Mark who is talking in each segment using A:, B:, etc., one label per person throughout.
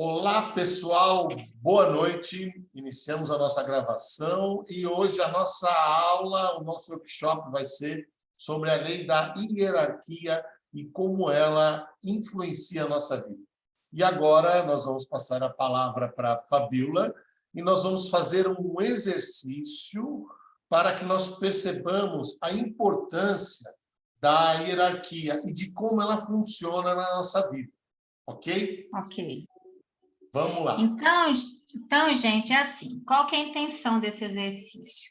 A: Olá, pessoal, boa noite. Iniciamos a nossa gravação e hoje a nossa aula, o nosso workshop vai ser sobre a lei da hierarquia e como ela influencia a nossa vida. E agora nós vamos passar a palavra para a Fabíola e nós vamos fazer um exercício para que nós percebamos a importância da hierarquia e de como ela funciona na nossa vida. Ok?
B: Ok.
A: Vamos lá.
B: Então, gente, é assim. Qual que é a intenção desse exercício?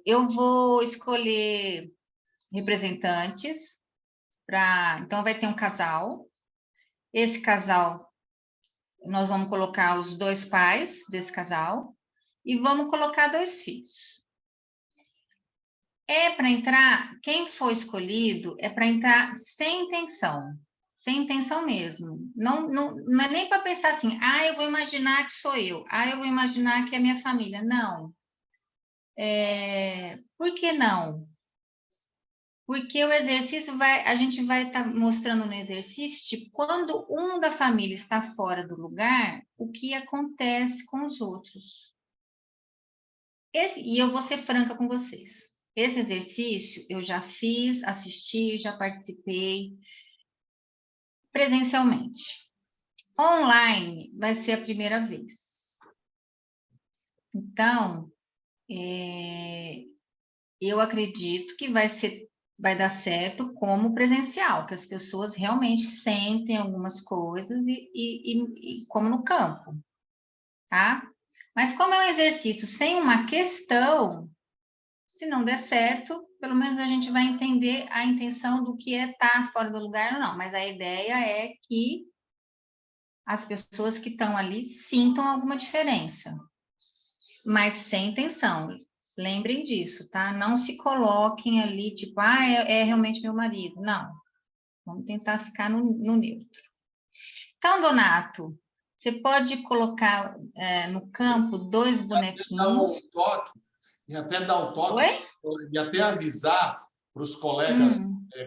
B: Eu vou escolher representantes para... Então, vai ter um casal. Esse casal, nós vamos colocar os dois pais desse casal e vamos colocar dois filhos. Para entrar, quem for escolhido é para entrar sem intenção mesmo. Não é nem para pensar assim, eu vou imaginar que sou eu, eu vou imaginar que é minha família. Não. Por que não? Porque o exercício a gente vai estar mostrando no exercício, tipo, quando um da família está fora do lugar, o que acontece com os outros. E eu vou ser franca com vocês. Esse exercício eu já fiz, assisti, já participei presencialmente. Online vai ser a primeira vez. Então, eu acredito que vai dar certo como presencial, que as pessoas realmente sentem algumas coisas e como no campo, tá? Mas como é um exercício sem uma questão, se não der certo, pelo menos a gente vai entender a intenção do que é estar fora do lugar ou não. Mas a ideia é que as pessoas que estão ali sintam alguma diferença, mas sem intenção. Lembrem disso, tá? Não se coloquem ali, tipo, é realmente meu marido. Não. Vamos tentar ficar no neutro. Então, Donato, você pode colocar no campo dois bonequinhos.
A: Até dar um toque
B: Oi?
A: e até avisar para os colegas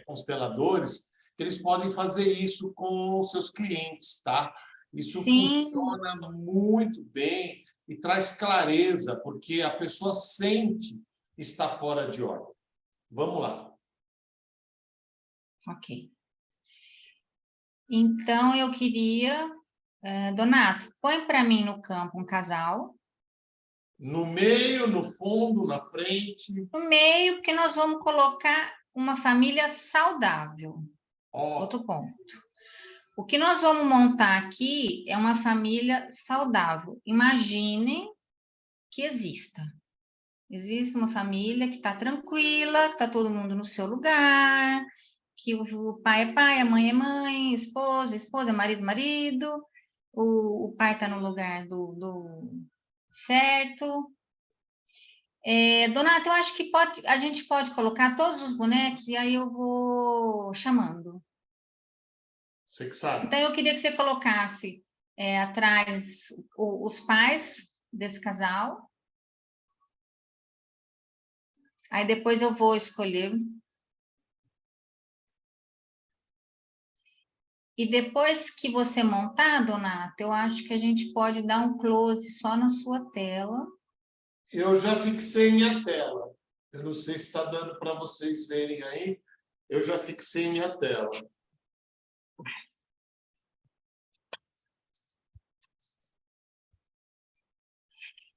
A: consteladores que eles podem fazer isso com seus clientes, tá? Isso
B: Sim.
A: funciona muito bem e traz clareza, porque a pessoa sente que está fora de ordem. Vamos lá.
B: Ok. Então, eu queria... Donato, põe para mim no campo um casal.
A: No meio, no fundo, na frente.
B: No meio, porque nós vamos colocar uma família saudável. Outro ponto. O que nós vamos montar aqui é uma família saudável. Imaginem que exista. Existe uma família que está tranquila, que está todo mundo no seu lugar, que o pai é pai, a mãe é mãe, esposa, marido, marido, o pai está no lugar do certo. Donato, eu acho que a gente pode colocar todos os bonecos e aí eu vou chamando.
A: Você que sabe.
B: Então, eu queria que você colocasse atrás os pais desse casal. Aí depois eu vou escolher. E depois que você montar, Donato, eu acho que a gente pode dar um close só na sua tela.
A: Eu já fixei minha tela. Eu não sei se está dando para vocês verem aí. Eu já fixei minha tela.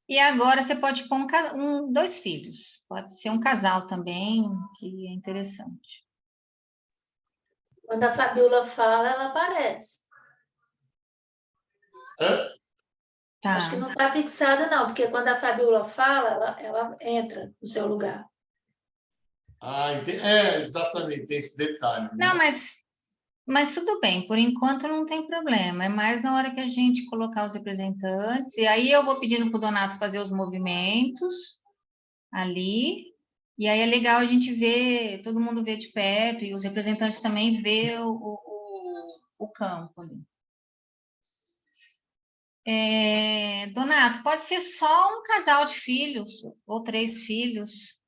B: E agora você pode pôr dois filhos. Pode ser um casal também, que é interessante.
C: Quando a Fabíola fala, ela aparece.
A: Hã?
B: Tá.
C: Acho que não está fixada, não, porque quando a Fabíola fala, ela entra no seu lugar.
A: Exatamente, tem esse detalhe.
B: Não,
A: Né?
B: mas tudo bem, por enquanto não tem problema. É mais na hora que a gente colocar os representantes. E aí eu vou pedindo para o Donato fazer os movimentos ali. E aí é legal a gente ver, todo mundo ver de perto, e os representantes também ver o campo ali. Donato, pode ser só um casal de filhos, ou 3 filhos.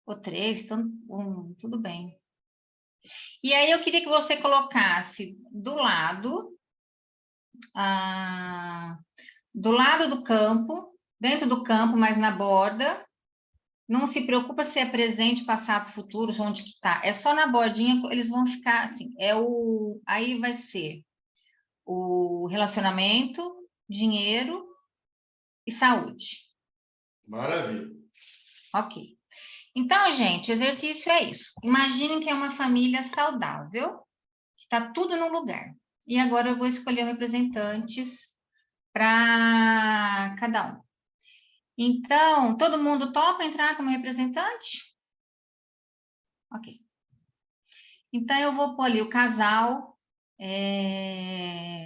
B: Ou 3, tudo bem. E aí eu queria que você colocasse do lado do campo, dentro do campo, mas na borda. Não se preocupa se é presente, passado, futuro, onde que tá. É só na bordinha, eles vão ficar assim. Aí vai ser o relacionamento, dinheiro e saúde.
A: Maravilha.
B: Ok. Então, gente, o exercício é isso. Imaginem que é uma família saudável, que está tudo no lugar. E agora eu vou escolher representantes para cada um. Então, todo mundo topa entrar como representante? Ok. Então, eu vou pôr ali o casal.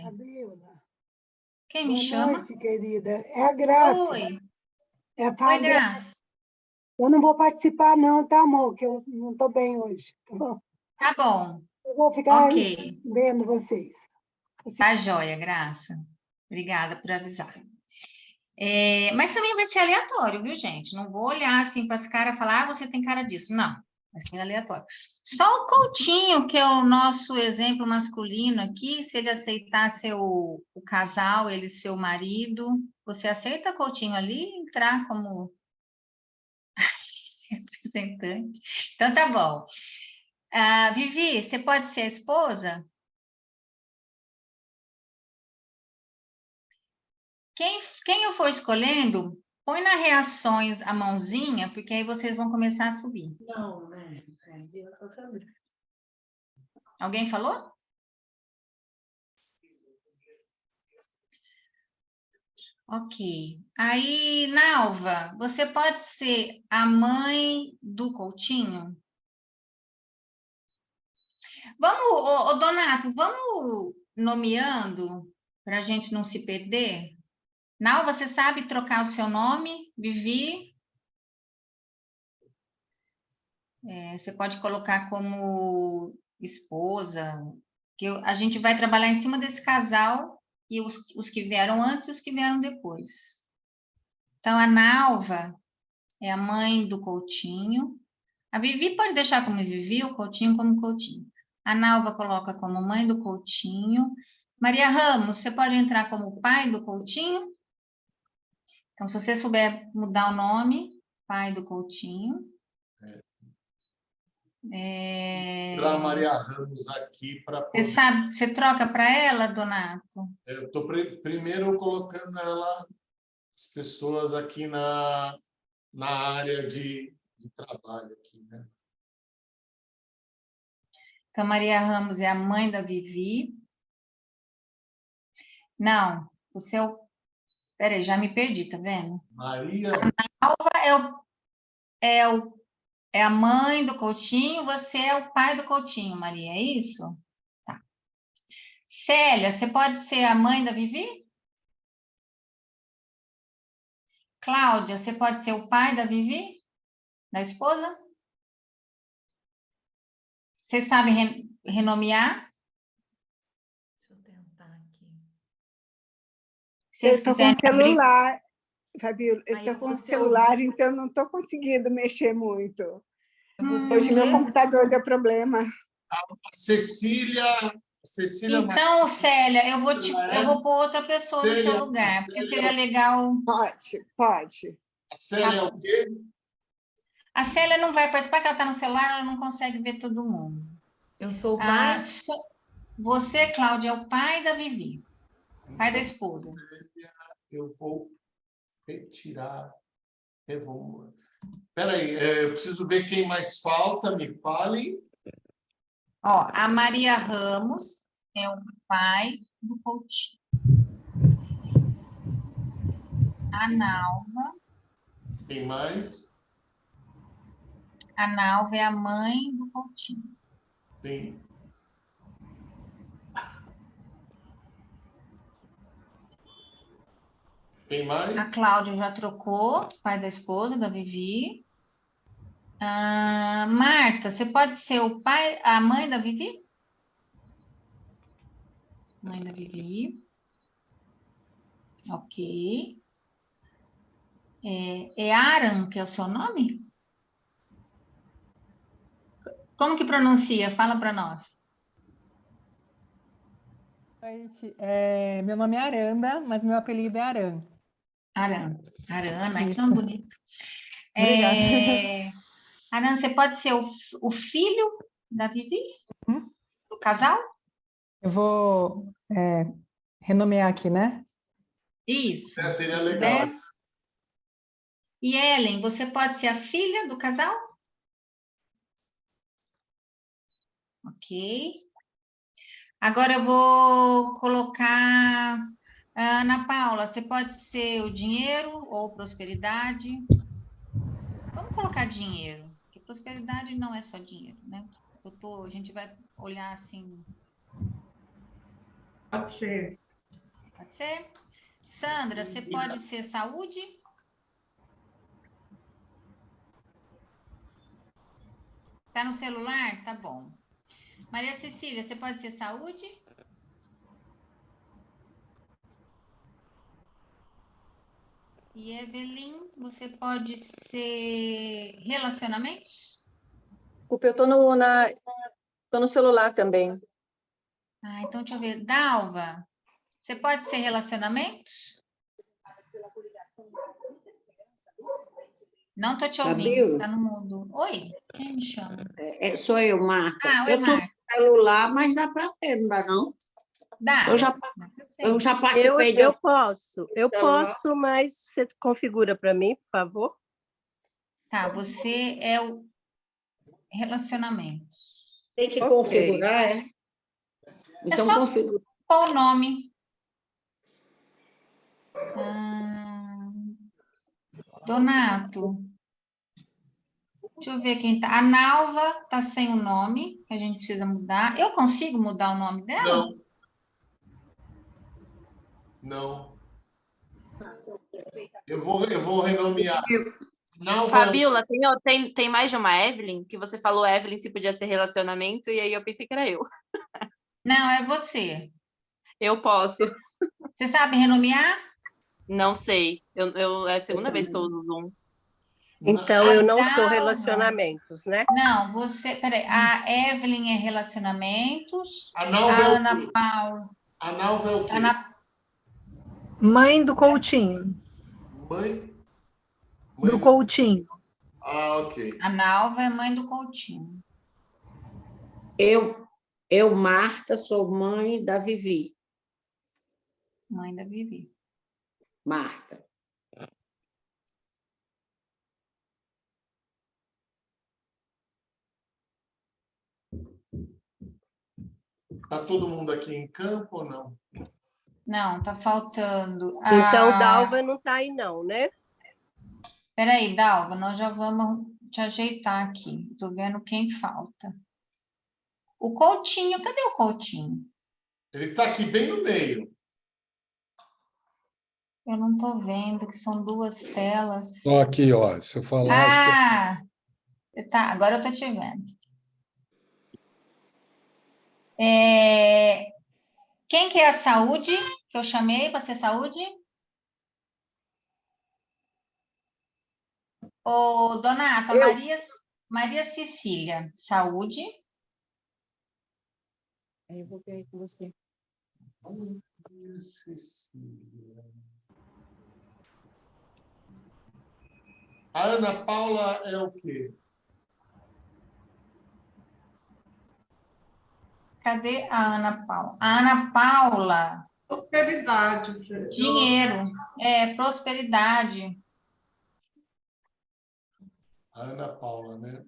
D: Fabiola,
B: Quem me
D: boa
B: chama?
D: noite, querida. É a Graça.
B: Oi.
D: É a
B: Oi,
D: Graça.
B: Graça.
D: Eu não vou participar, não, tá, amor? Que eu não estou bem hoje, tá bom?
B: Tá bom.
D: Eu vou ficar
B: Ok.
D: vendo vocês.
B: Tá joia, Graça. Obrigada por avisar. Mas também vai ser aleatório, viu, gente? Não vou olhar assim para as caras e falar, você tem cara disso. Não, vai ser aleatório. Só o Coutinho, que é o nosso exemplo masculino aqui, se ele aceitar ser o casal, ele ser o marido, você aceita, Coutinho, ali entrar como representante? Então tá bom. Vivi, você pode ser a esposa? Quem eu for escolhendo, põe na reações a mãozinha, porque aí vocês vão começar a subir.
C: Não, né?
B: Alguém falou? Ok. Aí, Nalva, você pode ser a mãe do Coutinho? Vamos, Donato, vamos nomeando para a gente não se perder? Nalva, você sabe trocar o seu nome? Vivi? Você pode colocar como esposa, que a gente vai trabalhar em cima desse casal e os que vieram antes e os que vieram depois. Então, a Nalva é a mãe do Coutinho. A Vivi pode deixar como Vivi, o Coutinho como Coutinho. A Nalva coloca como mãe do Coutinho. Maria Ramos, você pode entrar como pai do Coutinho? Então, se você souber mudar o nome, pai do Coutinho.
A: Entrar a Maria Ramos aqui para
B: Você
A: poder.
B: sabe, você troca para ela, Donato?
A: Eu estou primeiro colocando as pessoas aqui na área de trabalho aqui, né?
B: Então, Maria Ramos é a mãe da Vivi. Não, o seu. Peraí, já me perdi, tá vendo?
A: Maria,
B: É a mãe do Coutinho, você é o pai do Coutinho, Maria, é isso? Tá. Célia, você pode ser a mãe da Vivi? Cláudia, você pode ser o pai da Vivi? Da esposa? Você sabe renomear?
C: Deixa eu tentar aqui.
B: Se
D: Eu
B: vocês
D: estou com
B: quiserem abrir.
D: celular, Fabiola, eu
C: Aí
D: estou
C: eu
D: com
C: vou ser
D: celular, então não estou conseguindo mexer muito.
C: Eu vou ser
D: Hoje meu
C: mulher.
D: computador deu problema.
A: a Cecília
B: Então, Célia, eu
A: Maria,
B: vou pôr outra pessoa no seu
A: Célia,
B: lugar, porque seria legal.
D: Pode, pode.
A: a Célia é o quê?
B: A Célia não vai participar, porque ela está no celular, ela não consegue ver todo mundo.
C: Eu sou o pai.
B: Você, Cláudia, é o pai da Vivi, pai da
A: Então,
B: esposa.
A: Célia, eu vou retirar. Espera aí, eu preciso ver quem mais falta, me fale.
B: Ó, a Maria Ramos é o pai do Coutinho. A Nalva.
A: Quem mais?
B: A Nalva é a mãe do Coutinho.
A: Sim. Quem mais?
B: A Cláudia já trocou, pai da esposa, da Vivi. Marta, você pode ser o pai, a mãe da Vivi? Mãe da Vivi. Ok. É Aran, que é o seu nome? Como que pronuncia? Fala para nós.
E: Noite. Meu nome é Aranda, mas meu apelido é Aran.
B: Aran. Arana, que
E: Isso.
B: nome bonito.
E: Obrigada.
B: Aran, você pode ser o filho da Vivi? Do casal?
E: Eu vou renomear aqui, né?
B: Isso.
A: Seria
B: Se
A: legal.
B: souber. E Ellen, você pode ser a filha do casal? Ok. Agora eu vou colocar Ana Paula, você pode ser o dinheiro ou prosperidade? Vamos colocar dinheiro, porque prosperidade não é só dinheiro, né? A gente vai olhar assim,
F: Pode ser.
B: pode ser? Sandra, você pode ser saúde? Tá no celular? Tá bom. Maria Cecília, você pode ser saúde? E Evelyn, você pode ser relacionamentos?
G: Desculpa, eu tô no celular também.
B: Ah, então deixa eu ver. Dalva, você pode ser relacionamentos? Não tô te ouvindo,
F: Fabiola,
B: tá no mudo. Oi, quem me chama?
F: sou eu, Marta.
B: Ah, oi,
F: Eu estou no
B: Marta.
F: celular, mas dá para ver, não dá não?
B: Dá.
F: Eu já,
B: Dá pra ser.
F: eu já
H: Eu,
F: participei de
H: eu posso,
F: celular.
H: mas você configura para mim, por favor?
B: Tá, você é o relacionamento.
F: Tem que
H: Ok.
F: configurar, é?
B: É
F: Então,
B: só
F: configura.
B: pôr o nome. Donato. Deixa eu ver quem tá. A Nalva tá sem o nome, que a gente precisa mudar. Eu consigo mudar o nome dela?
A: Não. Eu vou renomear. Nalva,
I: Fabiola, tem mais de uma Evelyn? Que você falou Evelyn se podia ser relacionamento, e aí eu pensei que era eu.
B: Não, é você.
I: Eu posso.
B: Você sabe renomear?
I: Não sei. É a segunda vez que eu uso o Zoom.
H: Então, eu não sou
B: Dalva.
H: relacionamentos, né?
B: Não, você. Peraí. A Evelyn é relacionamentos.
A: a
B: A
A: Nalva é o
B: Ana
A: quê?
B: Paula.
A: A Nalva é o quê?
J: Mãe do Coutinho.
A: Mãe?
J: Do
A: Mãe...
J: Coutinho.
A: Ah, ok.
B: A Nalva é mãe do Coutinho.
F: Eu, Marta, sou mãe da Vivi.
B: Mãe da Vivi.
F: Marta.
A: Está todo mundo aqui em campo ou não?
B: Não, tá faltando.
H: Então, Dalva não está aí, não, né?
B: Peraí, Dalva, nós já vamos te ajeitar aqui. Tô vendo quem falta. O Coutinho, cadê o Coutinho?
A: Ele está aqui bem no meio.
B: Eu não tô vendo, que são duas telas.
K: Ó, aqui, ó. Se eu falar, acho que
B: Ah, tá, agora eu tô te vendo. Quem que é a saúde que eu chamei? Pode ser saúde? Ô, Donata,
G: Eu.
B: Maria Cecília, saúde.
G: Eu vou ver aí com você.
A: Cecília. A Ana Paula é o quê?
B: Cadê a Ana Paula? A Ana Paula,
F: Prosperidade.
B: dinheiro, prosperidade.
A: A Ana Paula, né?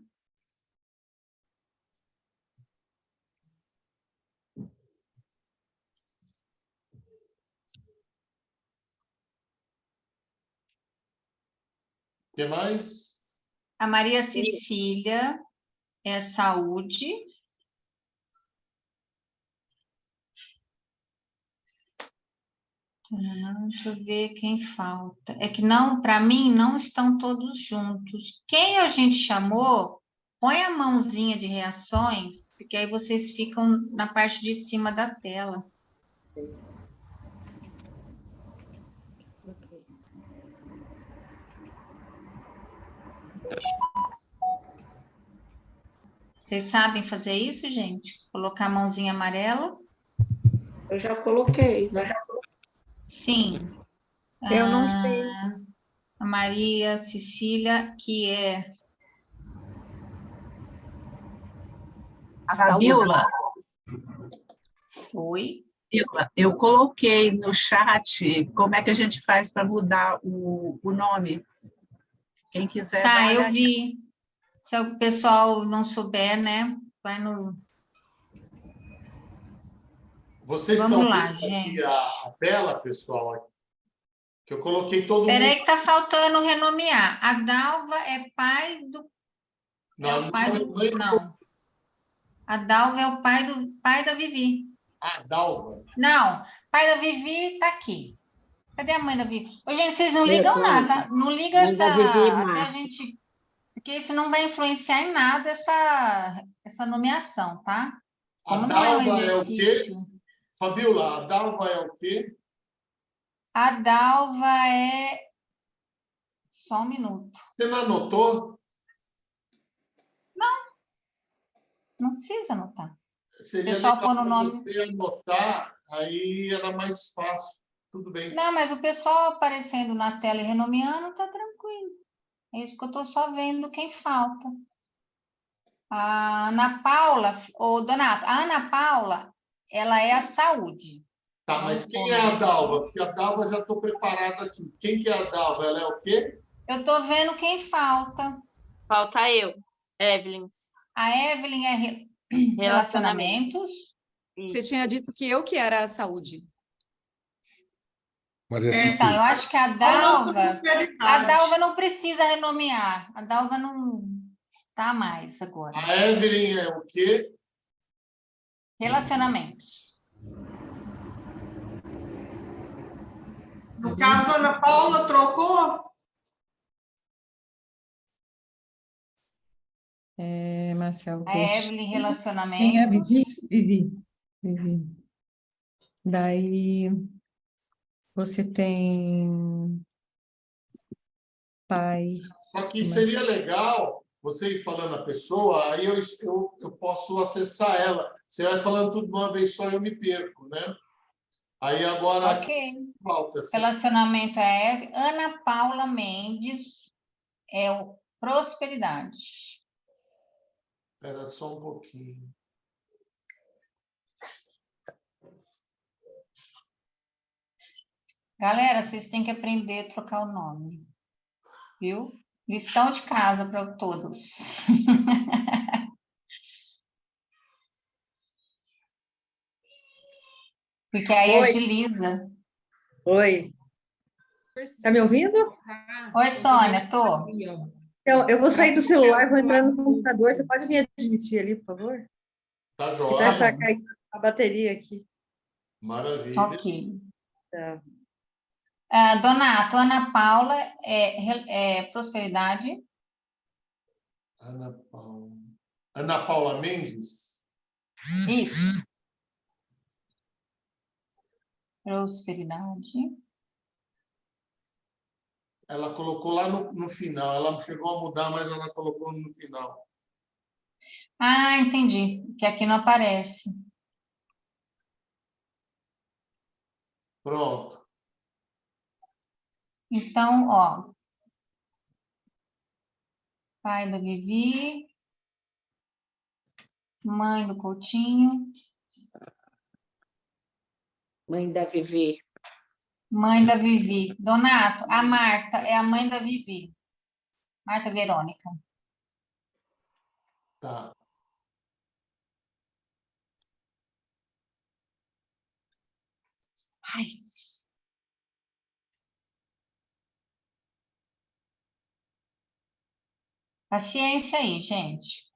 A: O que mais?
B: A Maria Cecília é saúde. Deixa eu ver quem falta. É que não, para mim, não estão todos juntos. Quem a gente chamou, põe a mãozinha de reações, porque aí vocês ficam na parte de cima da tela. Vocês sabem fazer isso, gente? Colocar a mãozinha amarela?
F: Eu já coloquei.
B: Sim.
J: Eu não sei.
B: A Maria Cecília, que é...
J: A Fabiola,
B: Oi?
J: eu coloquei no chat como é que a gente faz para mudar o nome. Quem quiser dar
B: Tá,
J: uma
B: eu
J: olhadinha.
B: vi. Se o pessoal não souber, né? Vai no...
A: Vocês
B: Vamos
A: estão
B: lá,
A: vendo aqui
B: gente.
A: a tela, pessoal? Que eu coloquei todo mundo.
B: Peraí que tá faltando renomear. A Dalva é pai do... É
A: Não,
B: o pai do... Não. A Dalva é o pai da Vivi.
A: a Dalva.
B: Não, pai da Vivi tá aqui. Cadê a mãe da Vivi? Ô, gente, vocês não
F: Eu
B: ligam
F: tô aí.
B: nada, tá? Não liga
F: Mãe da Vivi,
B: até a
F: Marta.
B: gente... Porque isso não vai influenciar em nada essa nomeação, tá?
A: A
B: Como não é um
A: Dalva é o quê?
B: exercício...
A: Fabiola, a Dalva é o quê?
B: A Dalva é... Só um minuto.
A: Você não anotou?
B: Não precisa anotar.
A: Seria
B: Pessoal,
A: legal
B: pôr no
A: para
B: nome.
A: você anotar, aí era mais fácil. Tudo bem.
B: Não, mas o pessoal aparecendo na tela e renomeando, tá tranquilo. É isso que eu tô só vendo quem falta. A Ana Paula, ô Donato, a Ana Paula, ela é a saúde.
A: Tá, mas quem é a Dalva? Porque a Dalva já estou preparada aqui. Quem que é a Dalva? Ela é o quê?
B: Eu tô vendo quem falta.
I: Falta eu, Evelyn.
B: A Evelyn é
I: Relacionamento.
B: relacionamentos.
E: Você tinha dito que eu que era a saúde.
K: Maria
B: Então, eu
K: Cecília.
B: acho que a Dalva não precisa renomear. A Dalva não tá mais agora.
A: A Evelyn é o quê?
B: Relacionamentos.
F: No caso, a Ana Paula trocou?
E: Marcelo
B: A
E: Coutinho.
B: Evelyn,
E: Quem é
B: relacionamentos.
E: Vivi? Vivi. Daí você tem pai.
A: Só que seria legal você ir falando a pessoa, aí eu posso acessar ela. Você vai falando tudo de uma vez só e eu me perco, né? Aí agora
B: Ok.
A: aqui falta.
B: Relacionamento é Evelyn. Ana Paula Mendes é o Prosperidade.
A: Espera só um pouquinho.
B: Galera, vocês têm que aprender a trocar o nome. Viu? Lição de casa para todos. Porque aí
G: Oi.
B: agiliza.
G: Oi. Tá me ouvindo?
B: Oi, Sônia, tô.
G: Então, eu vou sair do celular, vou entrar no computador. Você pode me admitir ali, por favor?
A: Tá
G: Que
A: joia.
G: tá essa a bateria aqui.
A: Maravilha.
B: Ok.
G: Tá.
B: Donato, Ana Paula é Prosperidade.
A: Ana Paula Mendes?
B: Isso. Prosperidade.
A: Ela colocou lá no final. Ela chegou a mudar, mas ela colocou no final.
B: Ah, entendi. Que aqui não aparece.
A: Pronto.
B: Então, ó. Pai da Vivi. Mãe do Coutinho.
F: Mãe da Vivi.
B: Mãe da Vivi. Donato, a Marta é a mãe da Vivi. Marta Verônica.
A: Tá.
B: Ai. Paciência aí, gente.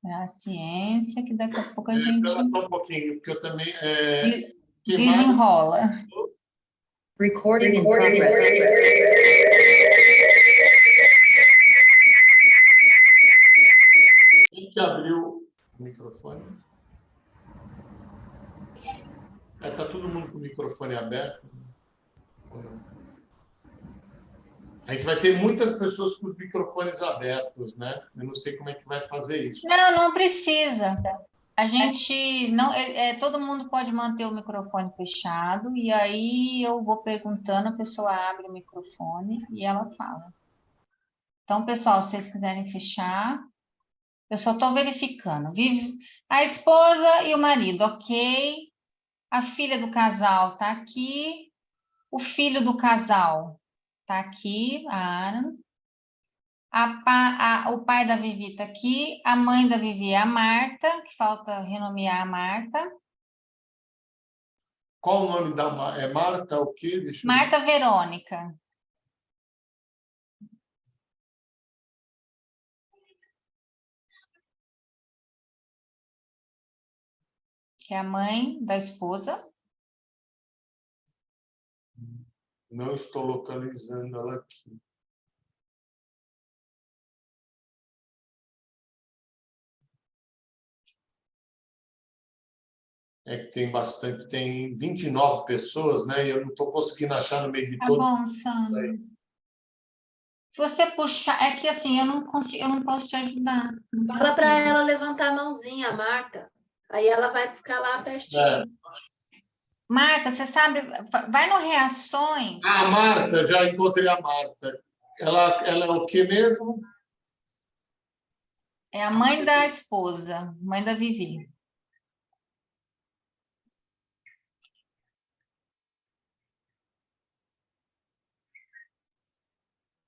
B: Paciência, que daqui a pouco a gente
A: Espera só um pouquinho, porque eu também...
B: desenrola.
G: Recording in
A: Quem que abriu o microfone? Tá todo mundo com o microfone aberto? A gente vai ter muitas pessoas com os microfones abertos, né? Eu não sei como é que vai fazer isso.
B: Não precisa. A gente não, todo mundo pode manter o microfone fechado e aí eu vou perguntando, a pessoa abre o microfone e ela fala. Então, pessoal, se vocês quiserem fechar, eu só estou verificando. Vive a esposa e o marido, ok? A filha do casal está aqui. O filho do casal está aqui, a Aaron. O pai da Vivi está aqui. A mãe da Vivi é a Marta, que falta renomear a Marta.
A: Qual o nome da Marta? É Marta o quê? Deixa eu ver.
B: Marta Verônica. Que é a mãe da esposa.
A: Não estou localizando ela aqui. É que tem bastante, tem 29 pessoas, né? E eu não estou conseguindo achar no meio de
B: Tá
A: todo
B: bom, Sandro. Se você puxar, é que assim, eu não posso te ajudar. Não
C: Fala
B: posso.
C: para ela levantar a mãozinha, a Marta. Aí ela vai ficar lá pertinho.
B: Marta, você sabe, vai no Reações.
A: Ah, Marta, já encontrei a Marta. Ela é o que mesmo?
B: É a mãe da esposa, mãe da Vivi.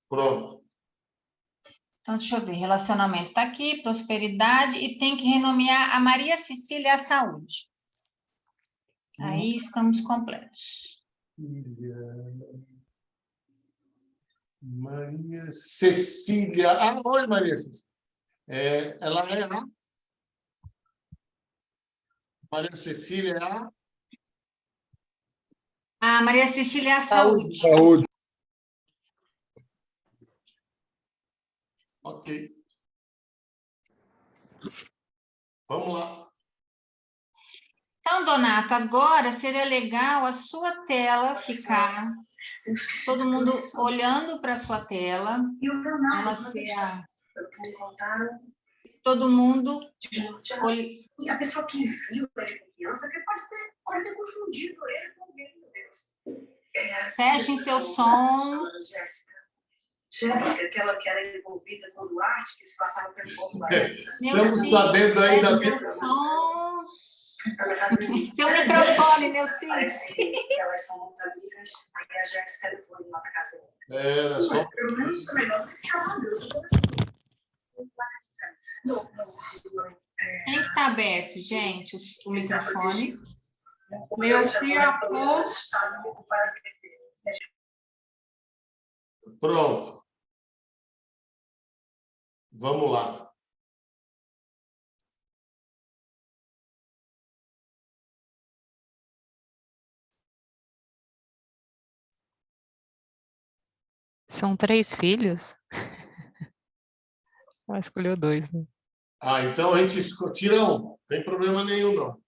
A: Pronto.
B: Então, deixa eu ver. Relacionamento está aqui, prosperidade, e tem que renomear a Maria Cecília à saúde. Aí estamos completos.
A: Maria Cecília. Ah, oi, Maria Cecília. Ela é a... Maria Cecília é a...
B: A Maria Cecília é à saúde.
K: Saúde.
A: Ok. Vamos lá.
B: Então, Donato, agora seria legal a sua tela ficar, todo mundo olhando para a sua tela, ela ser todo mundo...
G: E a pessoa que viu ele de criança pode ter confundido ele com alguém, meu Deus.
B: Fechem seu som.
G: Jéssica, aquela que era envolvida com o Duarte, que se passava pelo povo Larissa.
A: Estamos sabendo aí da vida.
B: Seu microfone, meu filho.
G: Parece que elas são muito amigas, aí a Jéssica levou lá para casa dela.
A: Era só...
G: Pelo menos foi melhor do que ela
B: Quem que está aberto, gente, o microfone?
F: Neuci Afonso.
A: Pronto. Vamos lá.
L: São 3 filhos? Ela escolheu 2, né?
A: Ah, então a gente tira um. Não tem problema nenhum, não.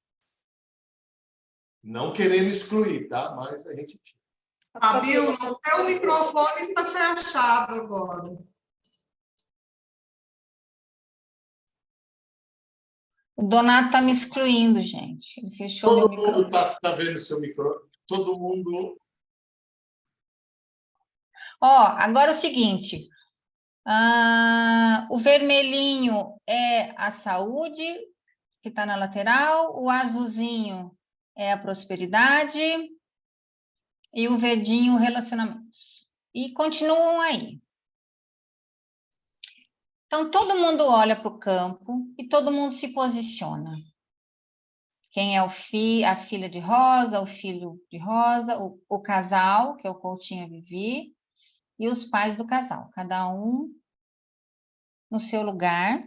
A: Não querendo excluir, tá? Mas a gente tira.
F: Fabiola, o seu microfone está fechado agora.
B: O Donato está me excluindo, gente. Ele fechou
A: Todo
B: meu microfone.
A: mundo está vendo seu microfone. Todo mundo...
B: Ó, agora é o seguinte. O vermelhinho é a saúde, que está na lateral. O azulzinho é a prosperidade. E o verdinho, relacionamentos. E continuam aí. Então, todo mundo olha para o campo e todo mundo se posiciona. Quem é a filha de Rosa, o filho de Rosa, o casal, que é o Coutinho e a Vivi, e os pais do casal. Cada um no seu lugar.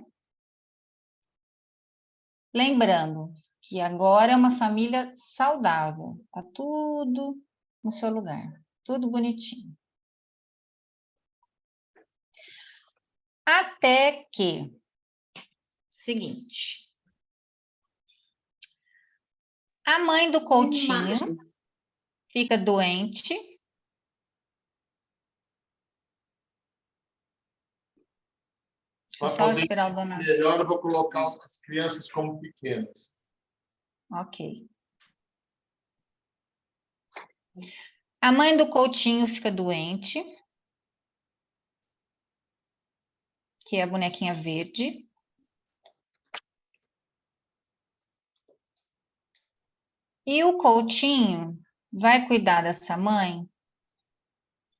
B: Lembrando que agora é uma família saudável. Está tudo no seu lugar. Tudo bonitinho. Até que, seguinte, a mãe do Coutinho fica doente Deixa eu
A: Para
B: só
A: poder
B: esperar o Donato.
A: melhor, eu vou colocar as crianças como pequenas.
B: Ok. A mãe do Coutinho fica doente, que é a bonequinha verde. E o Coutinho vai cuidar dessa mãe,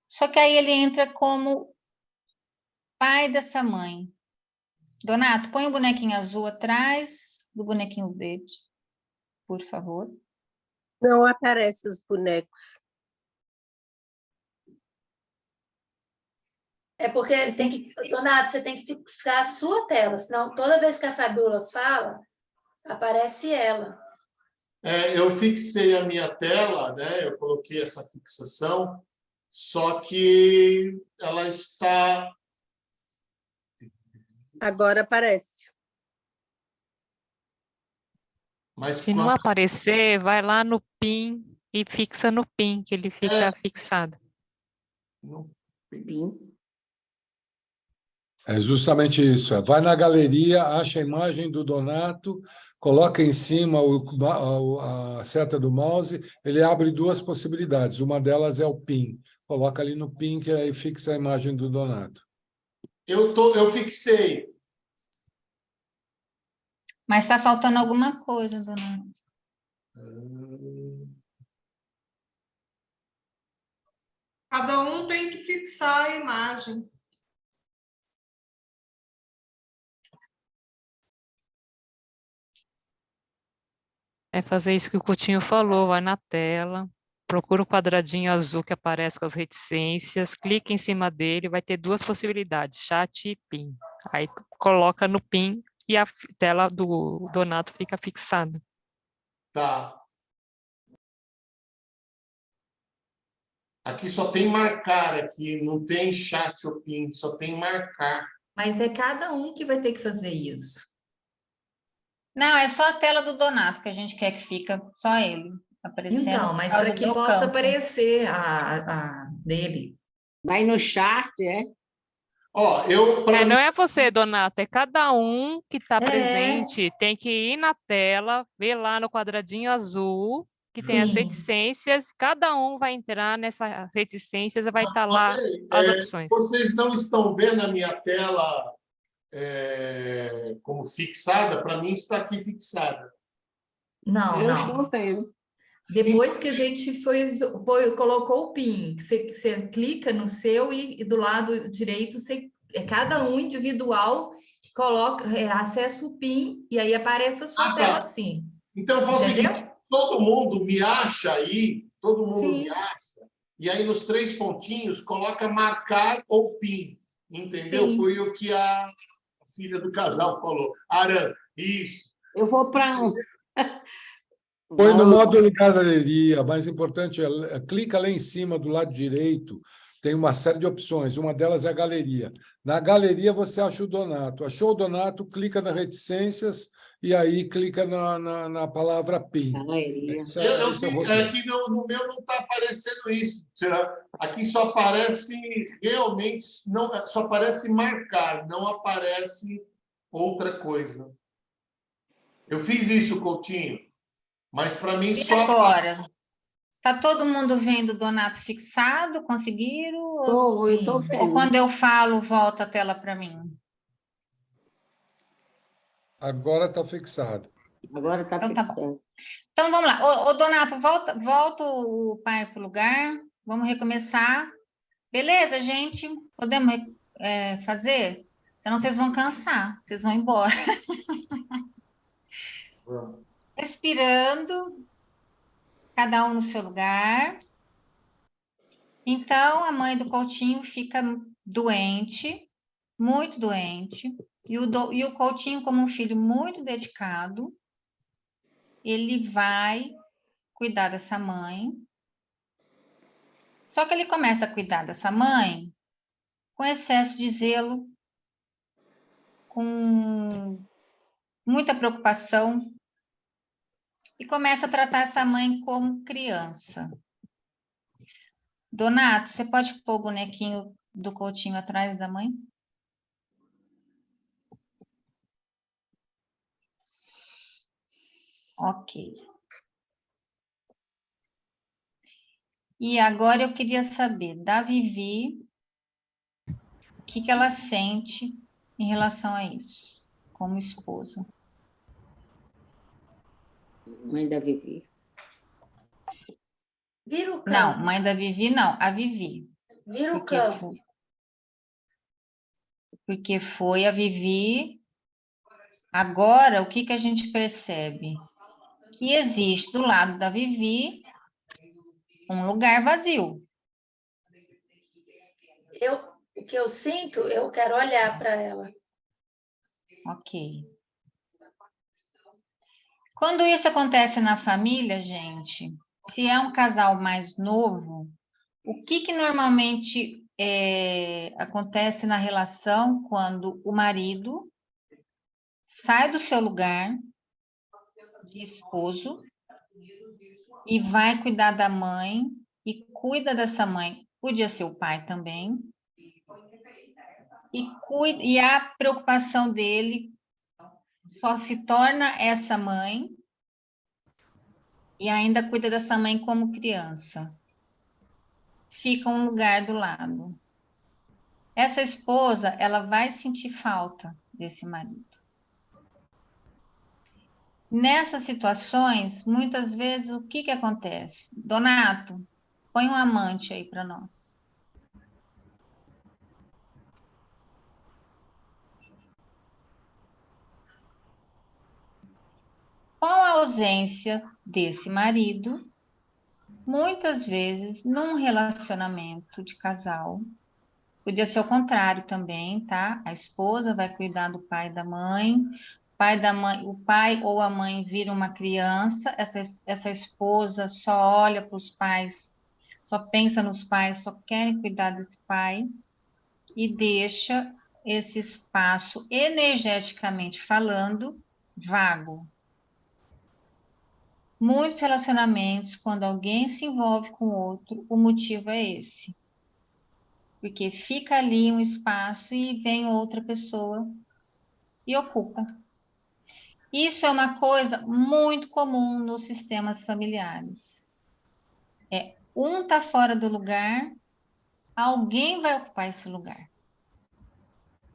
B: só que aí ele entra como pai dessa mãe. Donato, põe o bonequinho azul atrás do bonequinho verde, por favor.
H: Não aparecem os bonecos.
C: É porque tem que, Donato, você tem que fixar a sua tela, senão toda vez que a Fabiola fala, aparece ela.
A: Eu fixei a minha tela, né? Eu coloquei essa fixação, só que ela está...
H: Agora aparece.
A: Mas
L: Se não aparecer, vai lá no PIN e fixa no PIN, que ele fica fixado.
K: É justamente isso. Vai na galeria, acha a imagem do Donato, coloca em cima a seta do mouse, ele abre duas possibilidades. Uma delas é o PIN. Coloca ali no PIN, que aí fixa a imagem do Donato.
A: Eu fixei.
B: Mas está faltando alguma coisa, Donato.
F: Cada um tem que fixar a imagem.
L: É fazer isso que o Coutinho falou, vai na tela, procura o quadradinho azul que aparece com as reticências, clica em cima dele, vai ter duas possibilidades, chat e PIN. Aí coloca no PIN e a tela do Donato fica fixada.
A: Tá. Aqui só tem marcar, aqui não tem chat ou PIN, só tem marcar.
M: Mas é cada um que vai ter que fazer isso.
B: Não, é só a tela do Donato que a gente quer que fica só ele aparecendo.
M: Então, mas para que possa aparecer a dele.
N: Vai no chat, é?
L: Não é você, Donato, é cada um que está presente, tem que ir na tela, ver lá no quadradinho azul, que tem as reticências, cada um vai entrar nessas reticências e vai estar lá as opções.
A: Vocês não estão vendo a minha tela como fixada? Para mim está aqui fixada.
M: Não,
N: Eu
M: não.
N: estou vendo.
M: Depois que a gente colocou o PIN, que você clica no seu e do lado direito, cada um individual coloca, acessa o PIN e aí aparece a sua tela assim.
A: Então, faz o seguinte, todo mundo me acha aí, todo mundo me acha, e aí nos 3 pontinhos coloca marcar ou PIN, entendeu?
M: Sim.
A: Foi o que a filha do casal falou. Aran, isso.
N: Eu vou para um.
K: Põe no módulo galeria, mais importante clica lá em cima do lado direito, tem uma série de opções, uma delas é a galeria. Na galeria você acha o Donato. Achou o Donato, clica nas reticências e aí clica na palavra PIN.
A: Aqui no meu não está aparecendo isso. Aqui só aparece realmente, só aparece marcar, não aparece outra coisa. Eu fiz isso, Coutinho. Mas para mim
B: só agora. Tá todo mundo vendo o Donato fixado? Conseguiram?
N: Estou vendo.
B: Ou quando eu falo, volta a tela para mim?
K: Agora está fixado.
N: Agora está fixado.
B: Então vamos lá. Ô, Donato, volta o pai para o lugar. Vamos recomeçar. Beleza, gente? Podemos fazer? Senão vocês vão cansar. Vocês vão embora. Respirando, cada um no seu lugar. Então, a mãe do Coutinho fica doente, muito doente, e o Coutinho, como um filho muito dedicado, ele vai cuidar dessa mãe. Só que ele começa a cuidar dessa mãe com excesso de zelo, com muita preocupação, e começa a tratar essa mãe como criança. Donato, você pode pôr o bonequinho do Coutinho atrás da mãe? Ok. E agora eu queria saber da Vivi o que ela sente em relação a isso, como esposa.
N: Mãe da Vivi.
C: Vira o campo.
B: Não, mãe da Vivi, não, a Vivi.
C: Vira o campo.
B: Porque foi a Vivi. Agora, o que a gente percebe? Que existe do lado da Vivi um lugar vazio.
C: O que eu sinto, eu quero olhar para ela.
B: Ok. Quando isso acontece na família, gente, se é um casal mais novo, o que normalmente acontece na relação quando o marido sai do seu lugar de esposo e vai cuidar da mãe e cuida dessa mãe? Podia ser o pai também. E a preocupação dele só se torna essa mãe e ainda cuida dessa mãe como criança. Fica um lugar do lado. Essa esposa, ela vai sentir falta desse marido. Nessas situações, muitas vezes, o que acontece? Donato, põe um amante aí para nós. Com a ausência desse marido, muitas vezes, num relacionamento de casal, podia ser o contrário também, tá? A esposa vai cuidar do pai e da mãe, o pai ou a mãe vira uma criança, essa esposa só olha para os pais, só pensa nos pais, só querem cuidar desse pai e deixa esse espaço, energeticamente falando, vago. Muitos relacionamentos, quando alguém se envolve com o outro, o motivo é esse. Porque fica ali um espaço e vem outra pessoa e ocupa. Isso é uma coisa muito comum nos sistemas familiares. Um está fora do lugar, alguém vai ocupar esse lugar.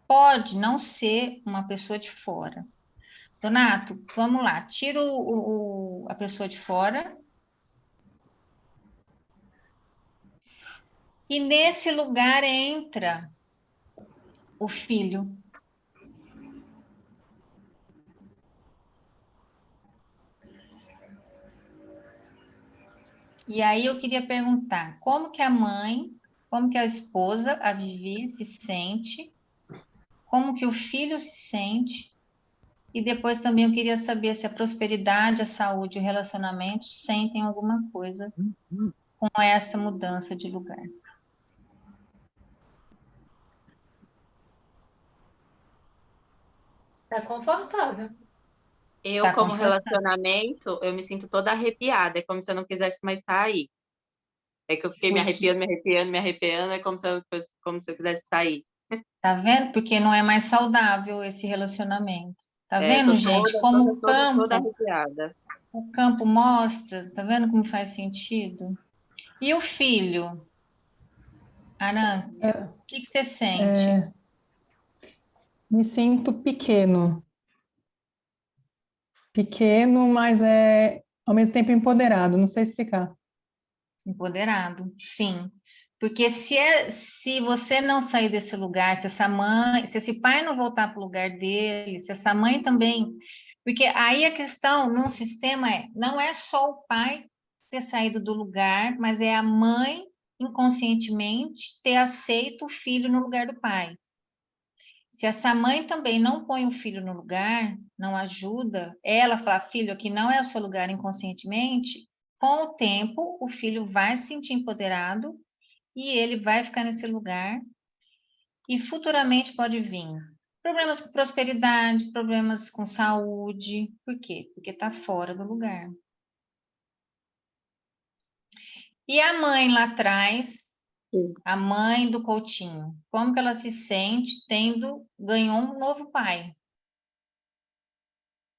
B: Pode não ser uma pessoa de fora. Donato, vamos lá, tira a pessoa de fora. E nesse lugar entra o filho. E aí eu queria perguntar, como que a mãe, como que a esposa, a Vivi, se sente, como que o filho se sente, e depois também eu queria saber se a prosperidade, a saúde e o relacionamento sentem alguma coisa com essa mudança de lugar.
C: Tá confortável.
I: Eu,
B: Tá
I: como
B: confortável.
I: relacionamento, eu me sinto toda arrepiada. É como se eu não quisesse mais estar aí. É que eu fiquei me arrepiando, é como se eu quisesse sair.
B: Tá vendo? Porque não é mais saudável esse relacionamento. Tá
I: É,
B: vendo,
I: tô
B: gente?
I: toda,
B: Como
I: toda, toda, toda arrepiada.
B: o campo mostra, tá vendo como faz sentido? E o filho? Aran, o que você sente?
E: Me sinto pequeno. Pequeno, mas ao mesmo tempo empoderado, não sei explicar.
B: Empoderado, sim. Porque se você não sair desse lugar, se esse pai não voltar para o lugar dele, se essa mãe também. Porque aí a questão num sistema não é só o pai ter saído do lugar, mas é a mãe, inconscientemente, ter aceito o filho no lugar do pai. Se essa mãe também não põe o filho no lugar, não ajuda, ela fala, filho, aqui não é o seu lugar inconscientemente, com o tempo o filho vai se sentir empoderado e ele vai ficar nesse lugar e futuramente pode vir problemas com prosperidade, problemas com saúde. Por quê? Porque está fora do lugar. E a mãe lá atrás, a mãe do Coutinho, como que ela se sente ganhou um novo pai?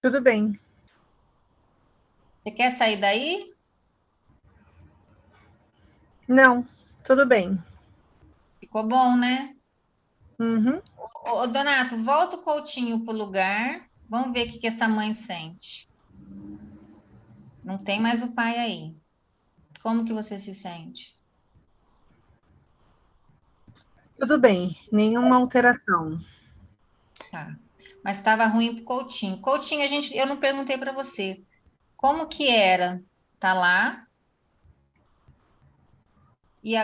O: Tudo bem.
B: Você quer sair daí?
O: Não, tudo bem.
B: Ficou bom, né?
O: Uhum.
B: Ô, Donato, volta o Coutinho pro lugar. Vamos ver o que essa mãe sente. Não tem mais o pai aí. Como que você se sente?
O: Tudo bem, nenhuma alteração.
B: Tá. Mas estava ruim pro Coutinho. Coutinho, eu não perguntei para você. Como que era? Tá lá? E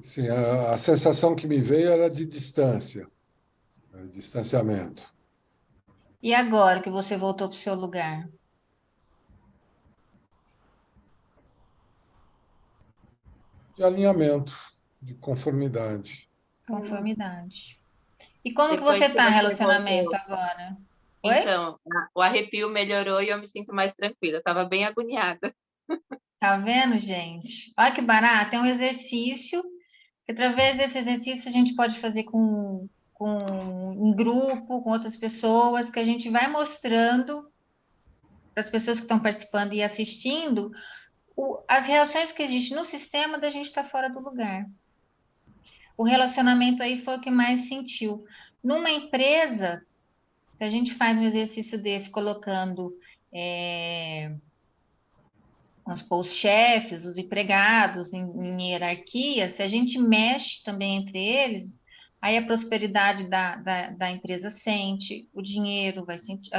K: Sim, a sensação que me veio era de distância, distanciamento.
B: e agora que você voltou pro seu lugar?
K: De alinhamento, de conformidade.
B: Conformidade. E como que
I: Depois
B: você
I: que
B: tá no
I: você
B: relacionamento
I: voltou.
B: agora? Oi?
I: Então, o arrepio melhorou e eu me sinto mais tranquila. Eu estava bem agoniada.
B: Tá vendo, gente? Olha que barato. É um exercício que, através desse exercício, a gente pode fazer em grupo, com outras pessoas, que a gente vai mostrando para as pessoas que estão participando e assistindo as reações que existem no sistema da gente estar fora do lugar. O relacionamento aí foi o que mais sentiu. Numa empresa, se a gente faz um exercício desse colocando, vamos supor, os chefes, os empregados em hierarquia, se a gente mexe também entre eles, aí a prosperidade da empresa sente, o dinheiro vai sentir,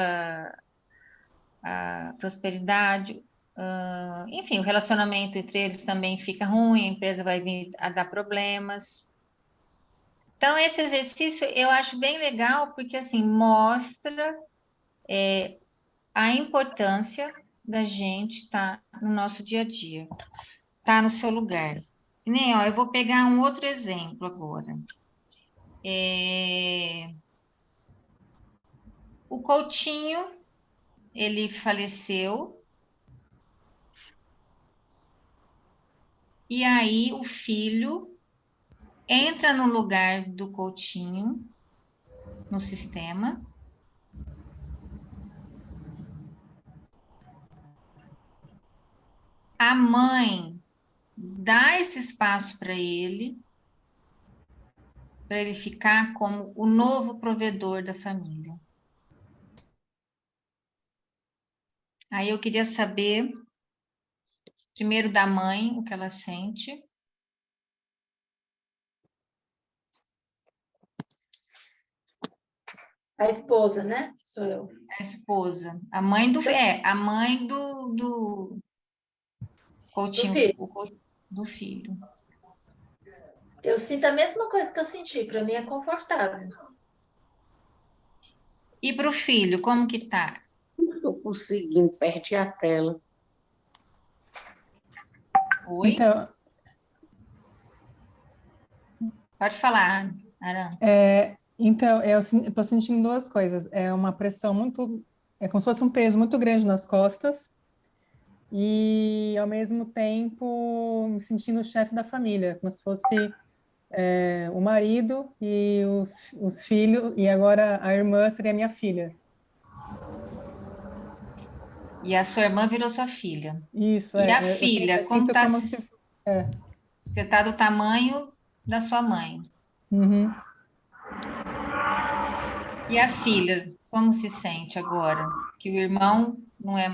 B: a prosperidade, enfim, o relacionamento entre eles também fica ruim, a empresa vai vir a dar problemas. Então, esse exercício eu acho bem legal, porque assim, mostra a importância da gente estar no nosso dia a dia, estar no seu lugar. Que nem, ó, eu vou pegar um outro exemplo agora. O Coutinho, ele faleceu, e aí o filho entra no lugar do Coutinho, no sistema. A mãe dá esse espaço para ele ficar como o novo provedor da família. Aí eu queria saber, primeiro da mãe, o que ela sente.
C: A esposa, né? Sou eu.
B: A esposa. A mãe do Coutinho, do filho.
C: Eu sinto a mesma coisa que eu senti, para mim é confortável.
B: E para o filho, como que tá?
N: Não estou conseguindo, perdi a tela.
B: Oi?
E: Então,
B: pode falar, Aran.
E: Então, eu estou sentindo duas coisas. É uma pressão muito... É como se fosse um peso muito grande nas costas e, ao mesmo tempo, me sentindo o chefe da família, como se fosse o marido e os filhos, e agora a irmã seria minha filha.
B: E a sua irmã virou sua filha.
E: Isso,
B: E a
E: eu
B: filha, como
E: sinto
B: tá?
E: como se...
B: Você está do tamanho da sua mãe.
E: Uhum.
B: E a filha, como se sente agora? Que o irmão não é...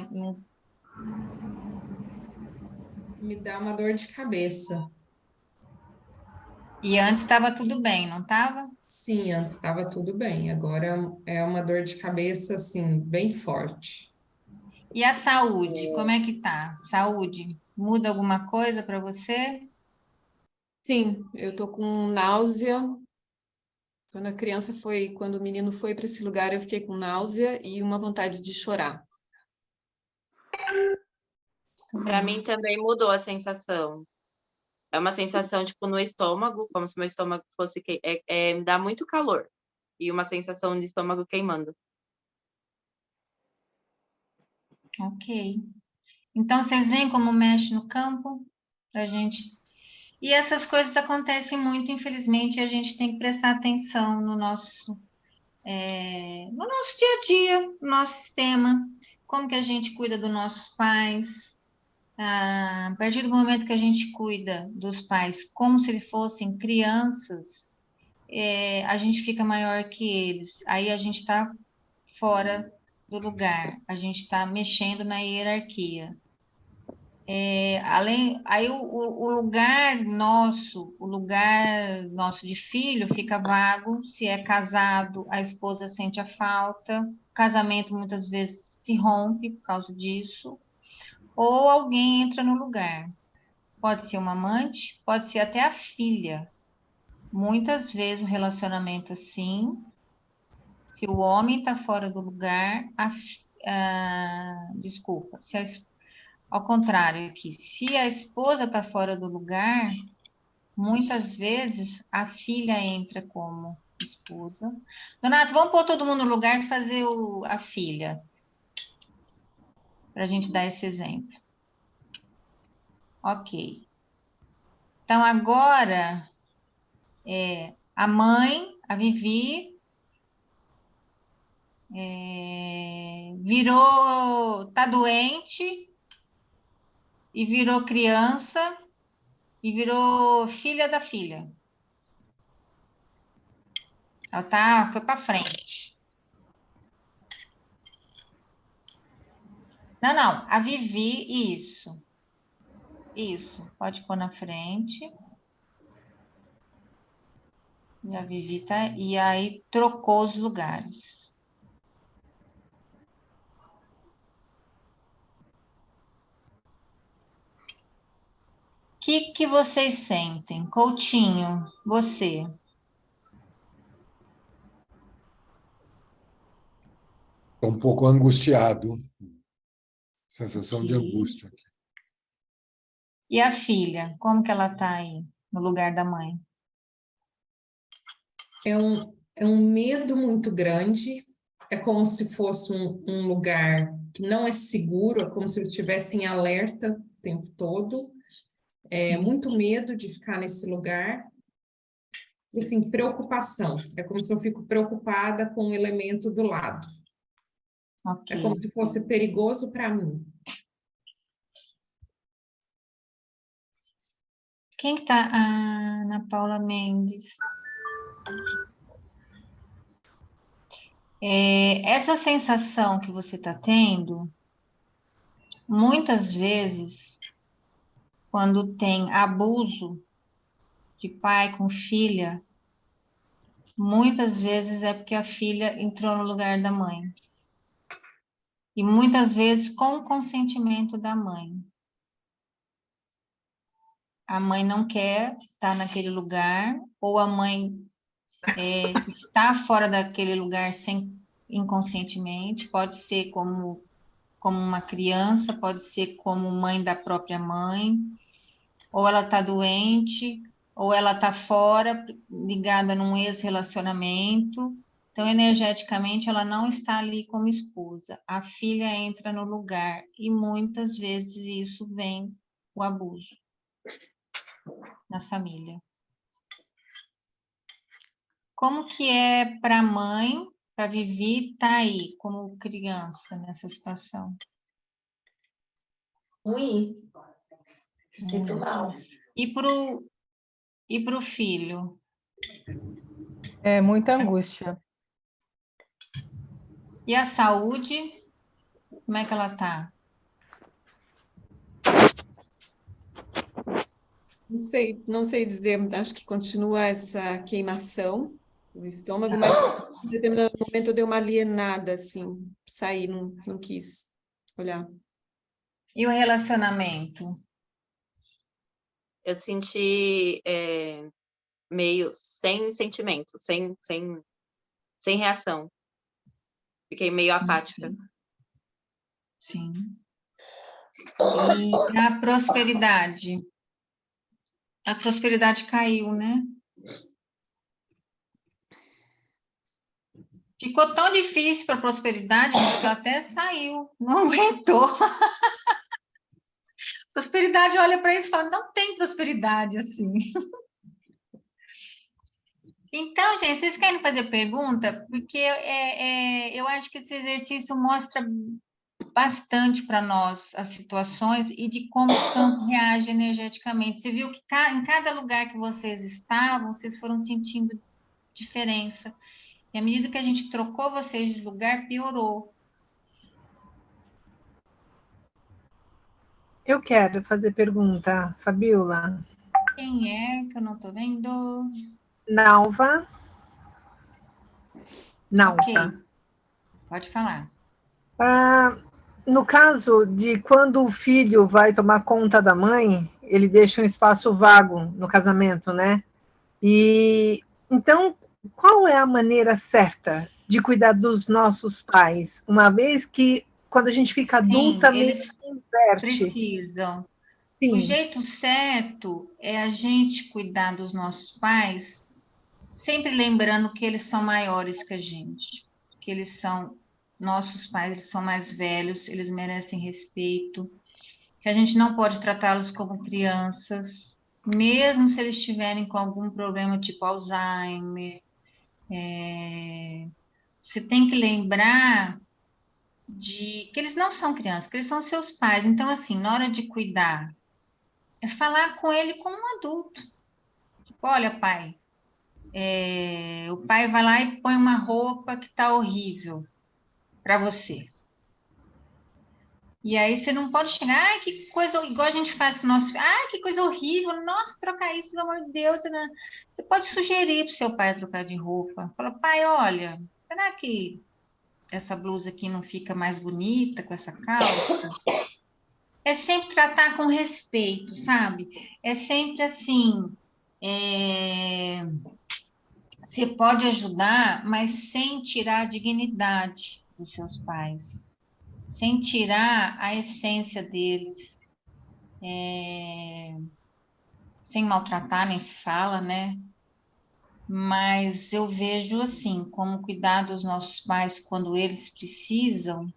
P: Me dá uma dor de cabeça.
B: E antes estava tudo bem, não estava?
P: Sim, antes estava tudo bem. Agora é uma dor de cabeça, assim, bem forte.
B: E a saúde, como é que tá? Saúde, muda alguma coisa para você?
Q: Sim, eu tô com náusea. Quando o menino foi para esse lugar, eu fiquei com náusea e uma vontade de chorar.
I: Para mim também mudou a sensação. É uma sensação, tipo, no estômago, como se meu estômago fosse... me dá muito calor. E uma sensação de estômago queimando.
B: Ok. Então, vocês veem como mexe no campo da gente? E essas coisas acontecem muito, infelizmente, e a gente tem que prestar atenção no nosso no nosso dia a dia, no nosso sistema, como que a gente cuida dos nossos pais. A partir do momento que a gente cuida dos pais como se eles fossem crianças, a gente fica maior que eles. Aí a gente está fora do lugar, a gente está mexendo na hierarquia. Aí o lugar nosso de filho fica vago. Se é casado, a esposa sente a falta, o casamento muitas vezes se rompe por causa disso, ou alguém entra no lugar. Pode ser uma amante, pode ser até a filha. Muitas vezes o relacionamento assim, se o homem está fora do lugar, desculpa, ao contrário aqui, se a esposa está fora do lugar, muitas vezes a filha entra como esposa. Donato, vamos pôr todo mundo no lugar e fazer a filha, para a gente dar esse exemplo. Ok. Então, agora, a mãe, a Vivi, tá doente e virou criança e virou filha da filha. Ela foi para frente. Não, a Vivi, isso. Isso, pode pôr na frente. E a Vivi tá, e aí trocou os lugares. O que vocês sentem? Coutinho, você.
K: Estou um pouco angustiado. Sensação de angústia.
B: E a filha, como que ela está aí, no lugar da mãe?
P: É um medo muito grande, é como se fosse um lugar que não é seguro, é como se eu estivesse em alerta o tempo todo. Muito medo de ficar nesse lugar. E, assim, preocupação. É como se eu fico preocupada com um elemento do lado.
B: Okay.
P: É como se fosse perigoso para mim.
B: Quem que tá? Ah, Ana Paula Mendes. Essa sensação que você está tendo, muitas vezes, quando tem abuso de pai com filha, muitas vezes é porque a filha entrou no lugar da mãe. E muitas vezes com o consentimento da mãe. A mãe não quer estar naquele lugar, ou a mãe está fora daquele lugar inconscientemente, pode ser como uma criança, pode ser como mãe da própria mãe, ou ela está doente, ou ela está fora, ligada num ex-relacionamento. Então, energeticamente, ela não está ali como esposa. A filha entra no lugar e muitas vezes isso vem o abuso na família. Como que é para a mãe, para Vivi, estar aí como criança nessa situação?
C: Ruim. Sinto mal.
B: E pro filho?
E: É muita angústia.
B: E a saúde, como é que ela está?
Q: Não sei dizer, acho que continua essa queimação no estômago, mas em determinado momento eu dei uma alienada, assim, saí, não quis olhar.
B: E o relacionamento?
I: Eu senti meio sem sentimento, sem reação. Fiquei meio apática.
B: Sim. E a prosperidade? A prosperidade caiu, né? Ficou tão difícil para a prosperidade, que ela até saiu, não aguentou. Prosperidade olha para isso e fala, não tem prosperidade assim. Então, gente, vocês querem fazer pergunta? Porque eu acho que esse exercício mostra bastante para nós as situações e de como o campo reage energeticamente. Você viu que em cada lugar que vocês estavam, vocês foram sentindo diferença. E à medida que a gente trocou vocês de lugar, piorou.
O: Eu quero fazer pergunta, Fabiola.
B: Quem é que eu não estou vendo?
O: Nalva. Nalva.
B: Ok. Pode falar.
O: No caso de quando o filho vai tomar conta da mãe, ele deixa um espaço vago no casamento, né? E então, qual é a maneira certa de cuidar dos nossos pais, uma vez que quando a gente fica adulta, meio
B: eles
O: que inverte?
B: precisam.
O: Sim.
B: O jeito certo é a gente cuidar dos nossos pais, sempre lembrando que eles são maiores que a gente, que eles são nossos pais, eles são mais velhos, eles merecem respeito, que a gente não pode tratá-los como crianças, mesmo se eles estiverem com algum problema tipo Alzheimer. Você tem que lembrar de que eles não são crianças, que eles são seus pais. Então, assim, na hora de cuidar, é falar com ele como um adulto. Tipo, olha, pai, o pai vai lá e põe uma roupa que tá horrível para você. E aí você não pode chegar, ai, que coisa, igual a gente faz com o nosso, ai, que coisa horrível, nossa, trocar isso, pelo amor de Deus. Né? Você pode sugerir para o seu pai trocar de roupa. Fala, pai, olha, será que essa blusa aqui não fica mais bonita com essa calça? É sempre tratar com respeito, sabe? É sempre assim, você pode ajudar, mas sem tirar a dignidade dos seus pais, sem tirar a essência deles, sem maltratar, nem se fala, né? Mas eu vejo assim, como cuidar dos nossos pais quando eles precisam,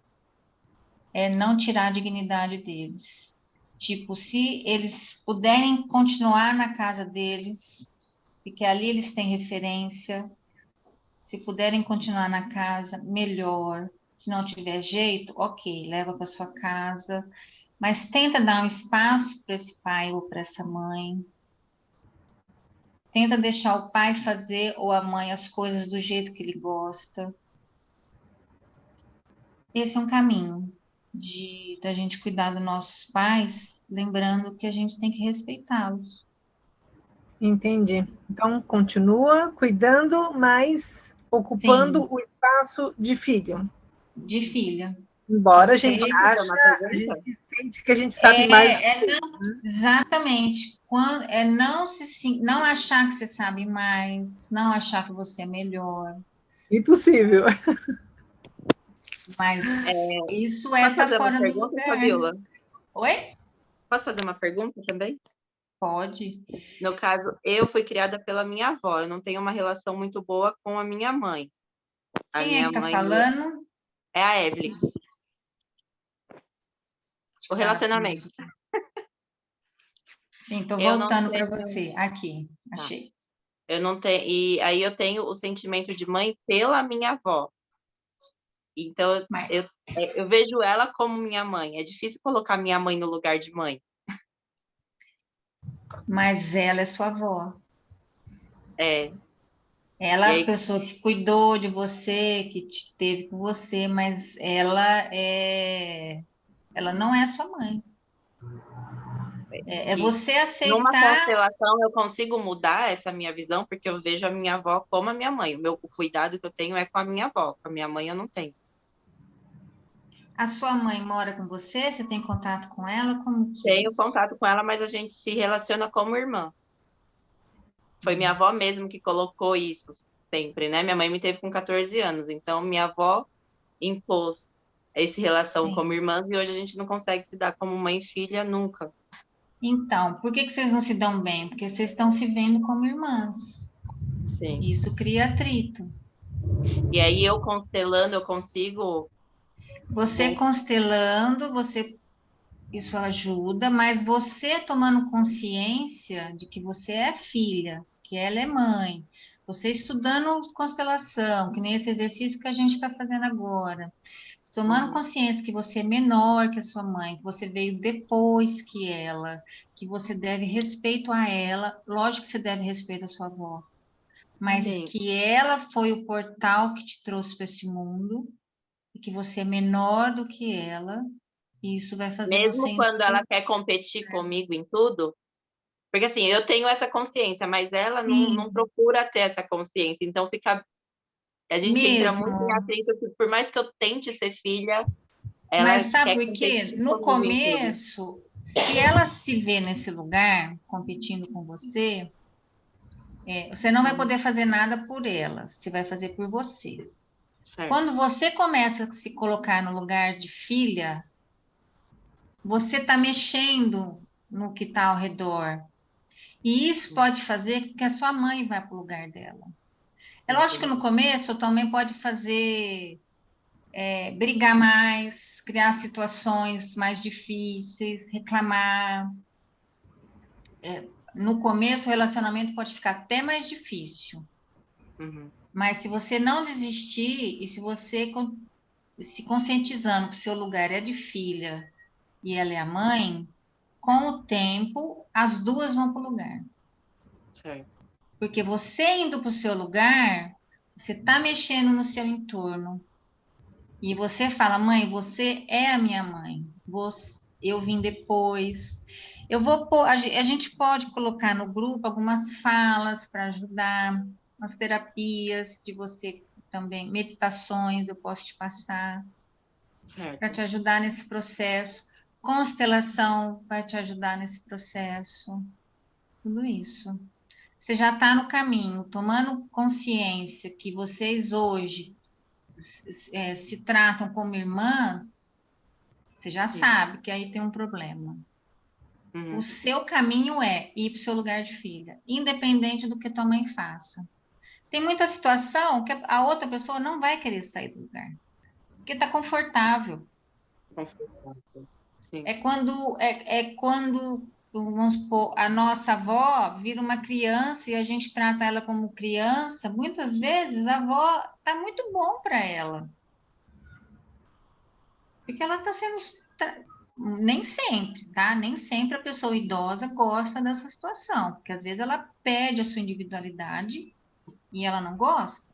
B: é não tirar a dignidade deles. Tipo, se eles puderem continuar na casa deles, porque ali eles têm referência, se puderem continuar na casa, melhor. Se não tiver jeito, ok, leva para sua casa, mas tenta dar um espaço para esse pai ou para essa mãe. Tenta deixar o pai fazer ou a mãe as coisas do jeito que ele gosta. Esse é um caminho da gente cuidar dos nossos pais, lembrando que a gente tem que respeitá-los.
O: Entendi. Então, continua cuidando, mas ocupando
B: Sim.
O: o espaço de filho.
B: De filha.
O: Embora a
B: Você-
O: gente sente que a gente sabe mais.
B: Exatamente. Não achar que você sabe mais, não achar que você é melhor.
O: Impossível.
B: Mas isso
I: Posso
B: tá
I: fazer uma
B: fora do
I: pergunta,
B: lugar.
I: Fabiola?
B: Oi?
I: Posso fazer uma pergunta também?
B: Pode.
I: No caso, eu fui criada pela minha avó, eu não tenho uma relação muito boa com a minha mãe.
B: Quem é que tá falando?
I: É a Evelyn. O relacionamento.
B: Sim, tô
I: Eu não
B: voltando para
I: tenho-
B: você. Aqui, achei.
I: Eu não tenho, e aí eu tenho o sentimento de mãe pela minha avó. Então, eu vejo ela como minha mãe. É difícil colocar minha mãe no lugar de mãe.
B: Mas ela é sua avó. Ela
I: E
B: é
I: aí-
B: a pessoa que cuidou de você, que te teve com você, mas ela não é sua mãe. É
I: que
B: você
I: Numa
B: aceitar.
I: constelação, eu consigo mudar essa minha visão, porque eu vejo a minha avó como a minha mãe. O cuidado que eu tenho é com a minha avó, com a minha mãe eu não tenho.
B: A sua mãe mora com você? Você tem contato com ela? Como que
I: Tenho
B: isso?
I: contato com ela, mas a gente se relaciona como irmã. Foi minha avó mesmo que colocou isso sempre, né? Minha mãe me teve com 14 anos, então minha avó impôs essa relação como irmãs e hoje a gente não consegue se dar como mãe e filha nunca.
B: Então, por que vocês não se dão bem? Porque vocês estão se vendo como irmãs.
I: Sim.
B: Isso cria atrito.
I: E aí eu constelando, eu consigo...
B: Você constelando, isso ajuda, mas você tomando consciência de que você é filha, que ela é mãe, Você estudando constelação, que nem esse exercício que a gente está fazendo agora, tomando consciência que você é menor que a sua mãe, que você veio depois que ela, que você deve respeito a ela, lógico que você deve respeito à sua avó, mas
I: Sim.
B: que ela foi o portal que te trouxe para esse mundo, e que você é menor do que ela, e isso vai fazer você...
I: Mesmo quando ela quer competir comigo em tudo, porque assim, eu tenho essa consciência, mas ela não procura ter essa consciência, então a gente entra muito em atrito, por mais que eu tente ser filha, ela
B: Mas sabe
I: quer
B: por quê?
I: competir
B: No
I: comigo em tudo.
B: começo, se ela se vê nesse lugar, competindo com você, você não vai poder fazer nada por ela, você vai fazer por você.
I: Certo.
B: Quando você começa a se colocar no lugar de filha, você está mexendo no que está ao redor. E isso pode fazer com que a sua mãe vá para o lugar dela. É lógico que no começo também pode fazer brigar mais, criar situações mais difíceis, reclamar. No começo o relacionamento pode ficar até mais difícil. Mas se você não desistir e se você se conscientizando que o seu lugar é de filha e ela é a mãe, com o tempo as duas vão para o lugar.
I: Certo.
B: Porque você indo para o seu lugar, você está mexendo no seu entorno. E você fala, mãe, você é a minha mãe. Eu vim depois. A gente pode colocar no grupo algumas falas para ajudar, umas terapias de você também, meditações eu posso te passar para te ajudar nesse processo. Constelação vai te ajudar nesse processo. Tudo isso. Você já está no caminho, tomando consciência que vocês hoje se tratam como irmãs, você já sabe que aí tem um problema. O seu caminho é ir para o seu lugar de filha, independente do que tua mãe faça. Tem muita situação que a outra pessoa não vai querer sair do lugar, porque está confortável.
I: Sim.
B: É quando, vamos supor, a nossa avó vira uma criança e a gente trata ela como criança, muitas vezes a avó está muito bom para ela. Porque ela está sendo... Nem sempre, tá? Nem sempre a pessoa idosa gosta dessa situação, porque às vezes ela perde a sua individualidade e ela não gosta.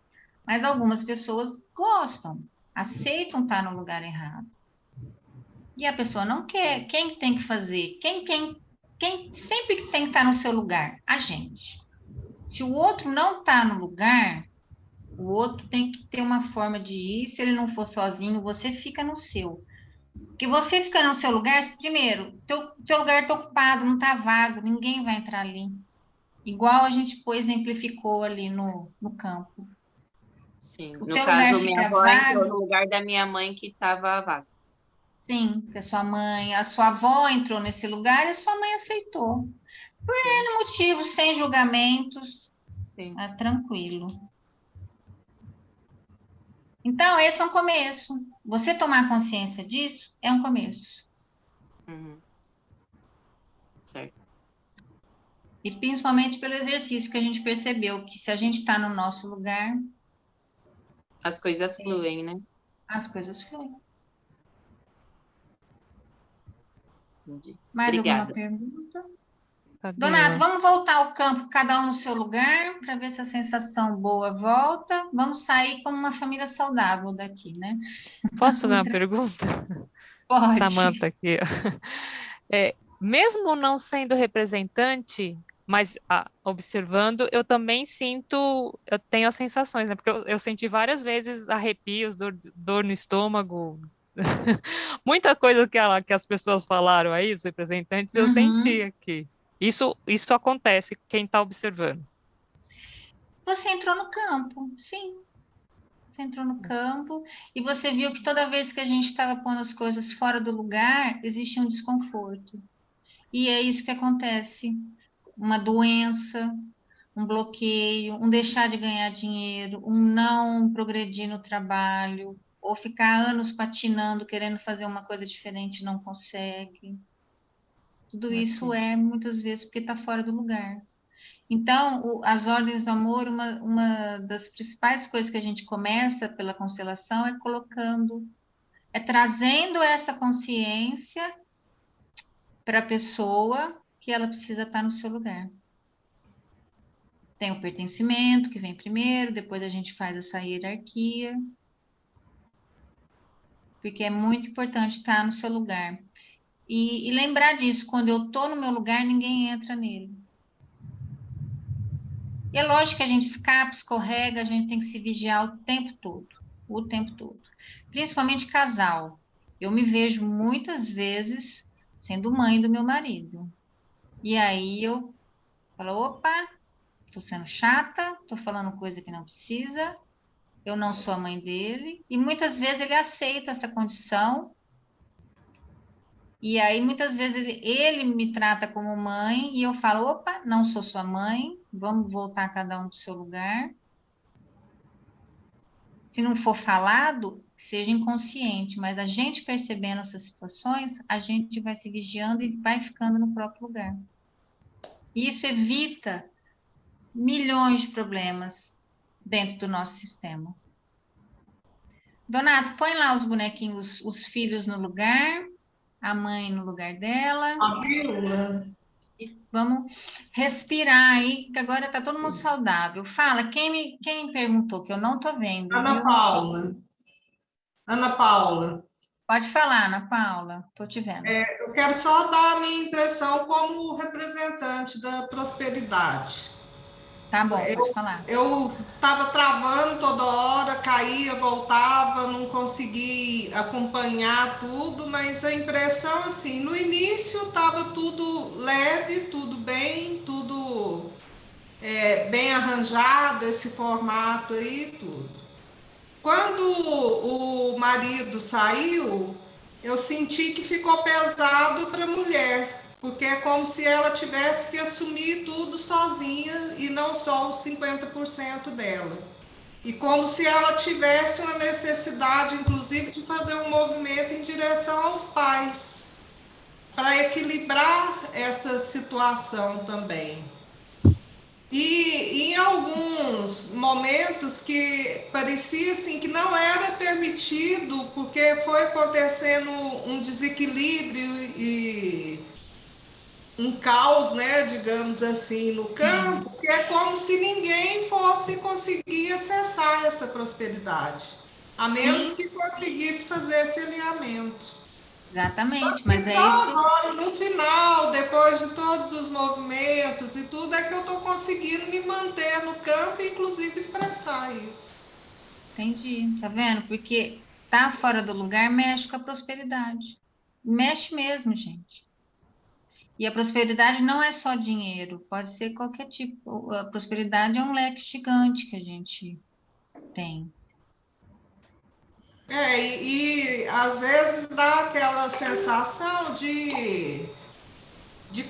B: Mas algumas pessoas gostam, aceitam estar no lugar errado. E a pessoa não quer. Quem tem que fazer? Quem sempre que tem que estar no seu lugar? A gente. Se o outro não está no lugar, o outro tem que ter uma forma de ir. Se ele não for sozinho, você fica no seu. Porque você fica no seu lugar, primeiro, teu lugar está ocupado, não está vago, ninguém vai entrar ali. Igual a gente exemplificou ali no campo.
I: Sim.
B: O
I: No
B: teu
I: caso,
B: lugar
I: minha
B: fica
I: avó
B: vago,
I: entrou no lugar da minha mãe que estava vaga.
B: sim, porque a sua avó entrou nesse lugar e a sua mãe aceitou. Por N motivos, sem julgamentos, tranquilo. Então, esse é um começo. Você tomar consciência disso é um começo.
I: Certo.
B: E principalmente pelo exercício que a gente percebeu, que se a gente está no nosso lugar...
I: As coisas fluem, né?
B: As coisas fluem.
I: Entendi.
B: Mais
I: Obrigada.
B: alguma pergunta?
L: Cadê
B: Donato,
L: ela?
B: vamos voltar ao campo, cada um no seu lugar, para ver se a sensação boa volta. Vamos sair como uma família saudável daqui, né?
L: Posso fazer uma pergunta?
B: Pode.
L: Samantha aqui. Mesmo não sendo representante, mas observando, eu também eu tenho as sensações, né? Porque eu senti várias vezes arrepios, dor no estômago, muita coisa que as pessoas falaram aí, os representantes, eu senti aqui. Isso acontece quem está observando.
B: Você entrou no campo, sim. Você entrou no campo e você viu que toda vez que a gente estava pondo as coisas fora do lugar, existia um desconforto. E é isso que acontece. Uma doença, um bloqueio, um deixar de ganhar dinheiro, um não progredir no trabalho, ou ficar anos patinando, querendo fazer uma coisa diferente e não consegue. Tudo isso muitas vezes porque está fora do lugar. Então, as ordens do amor, uma das principais coisas que a gente começa pela constelação é trazendo essa consciência para a pessoa que ela precisa estar no seu lugar. Tem o pertencimento, que vem primeiro, depois a gente faz essa hierarquia, porque é muito importante estar no seu lugar. E lembrar disso, quando eu estou no meu lugar, ninguém entra nele. E é lógico que a gente escapa, escorrega, a gente tem que se vigiar o tempo todo. Principalmente casal. Eu me vejo muitas vezes sendo mãe do meu marido. E aí eu falo, opa, estou sendo chata, estou falando coisa que não precisa, eu não sou a mãe dele. E muitas vezes ele aceita essa condição. E aí, muitas vezes, ele me trata como mãe e eu falo, opa, não sou sua mãe, vamos voltar cada um para o seu lugar. Se não for falado, seja inconsciente, mas a gente percebendo essas situações, a gente vai se vigiando e vai ficando no próprio lugar. E isso evita milhões de problemas dentro do nosso sistema. Donato, põe lá os bonequinhos, os filhos no lugar, a mãe no lugar dela. E vamos respirar aí, que agora está todo mundo saudável. Fala, quem perguntou, que eu não estou vendo.
F: Ana Paula. Ana Paula.
B: Pode falar, Ana Paula, estou te vendo.
F: Eu quero só dar a minha impressão como representante da prosperidade.
B: Tá bom, pode falar.
F: Eu estava travando toda hora, caía, voltava, não consegui acompanhar tudo, mas a impressão, assim, no início estava tudo leve, tudo bem, tudo bem arranjado, esse formato aí, tudo. Quando o marido saiu, eu senti que ficou pesado para a mulher, porque é como se ela tivesse que assumir tudo sozinha e não só os 50% dela. E como se ela tivesse uma necessidade, inclusive, de fazer um movimento em direção aos pais, para equilibrar essa situação também. E em alguns momentos que parecia assim que não era permitido, porque foi acontecendo um desequilíbrio e um caos, né, digamos assim, no campo, que é como se ninguém fosse conseguir acessar essa prosperidade, a menos que conseguisse fazer esse alinhamento.
B: Exatamente, mas é
F: só
B: isso.
F: Agora, no final, depois de todos os movimentos e tudo, é que eu estou conseguindo me manter no campo e, inclusive, expressar isso.
B: Entendi, tá vendo? Porque tá fora do lugar mexe com a prosperidade. Mexe mesmo, gente. E a prosperidade não é só dinheiro, pode ser qualquer tipo. A prosperidade é um leque gigante que a gente tem.
F: E às vezes dá aquela sensação de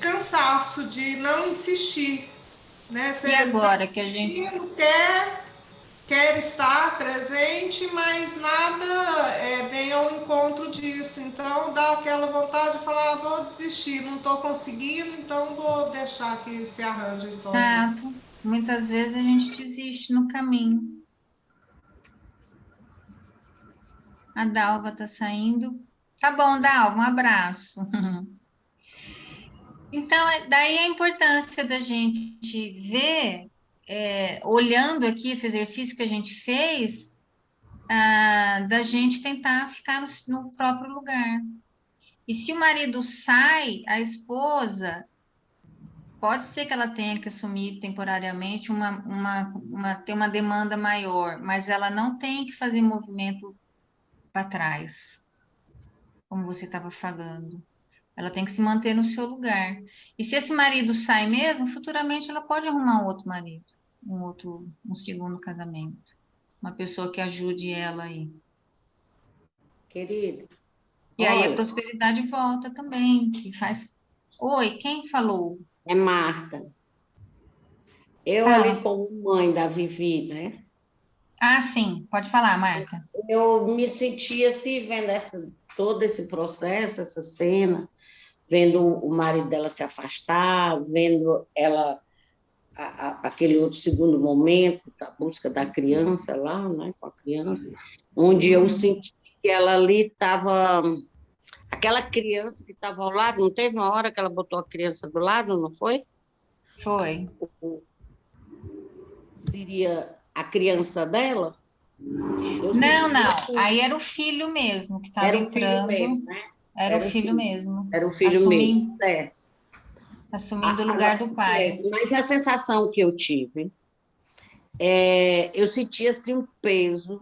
F: cansaço, de não insistir, né? Você
B: E agora que a gente
F: quer estar presente, mas nada vem ao encontro disso. Então dá aquela vontade de falar, vou desistir, não estou conseguindo, então vou deixar que se arranje sozinho.
B: Exato. Muitas vezes a gente desiste no caminho. A Dalva está saindo. Tá bom, Dalva, um abraço. Então, daí a importância da gente ver, olhando aqui esse exercício que a gente fez, da gente tentar ficar no próprio lugar. E se o marido sai, a esposa, pode ser que ela tenha que assumir temporariamente ter uma demanda maior, mas ela não tem que fazer movimento para trás, como você estava falando. Ela tem que se manter no seu lugar. E se esse marido sai mesmo, futuramente ela pode arrumar um outro marido, um segundo casamento. Uma pessoa que ajude ela aí.
N: Querida.
B: E aí a prosperidade volta também, que faz... Oi, quem falou?
N: É Marta. Eu ali como mãe da Vivi, né?
B: Ah, sim. Pode falar, Marta.
N: Eu me senti assim, vendo todo esse processo, essa cena, vendo o marido dela se afastar, vendo ela aquele outro segundo momento, da busca da criança lá, né, com a criança, onde eu senti que ela ali estava... Aquela criança que estava ao lado, não teve uma hora que ela botou a criança do lado, não foi?
B: Foi.
N: Seria a criança dela?
B: Não. Aí era o filho mesmo que estava entrando.
N: Mesmo, né?
B: Era o filho mesmo.
N: Era o filho mesmo, certo.
B: Assumindo o lugar do pai.
N: Mas a sensação que eu tive, eu senti assim um peso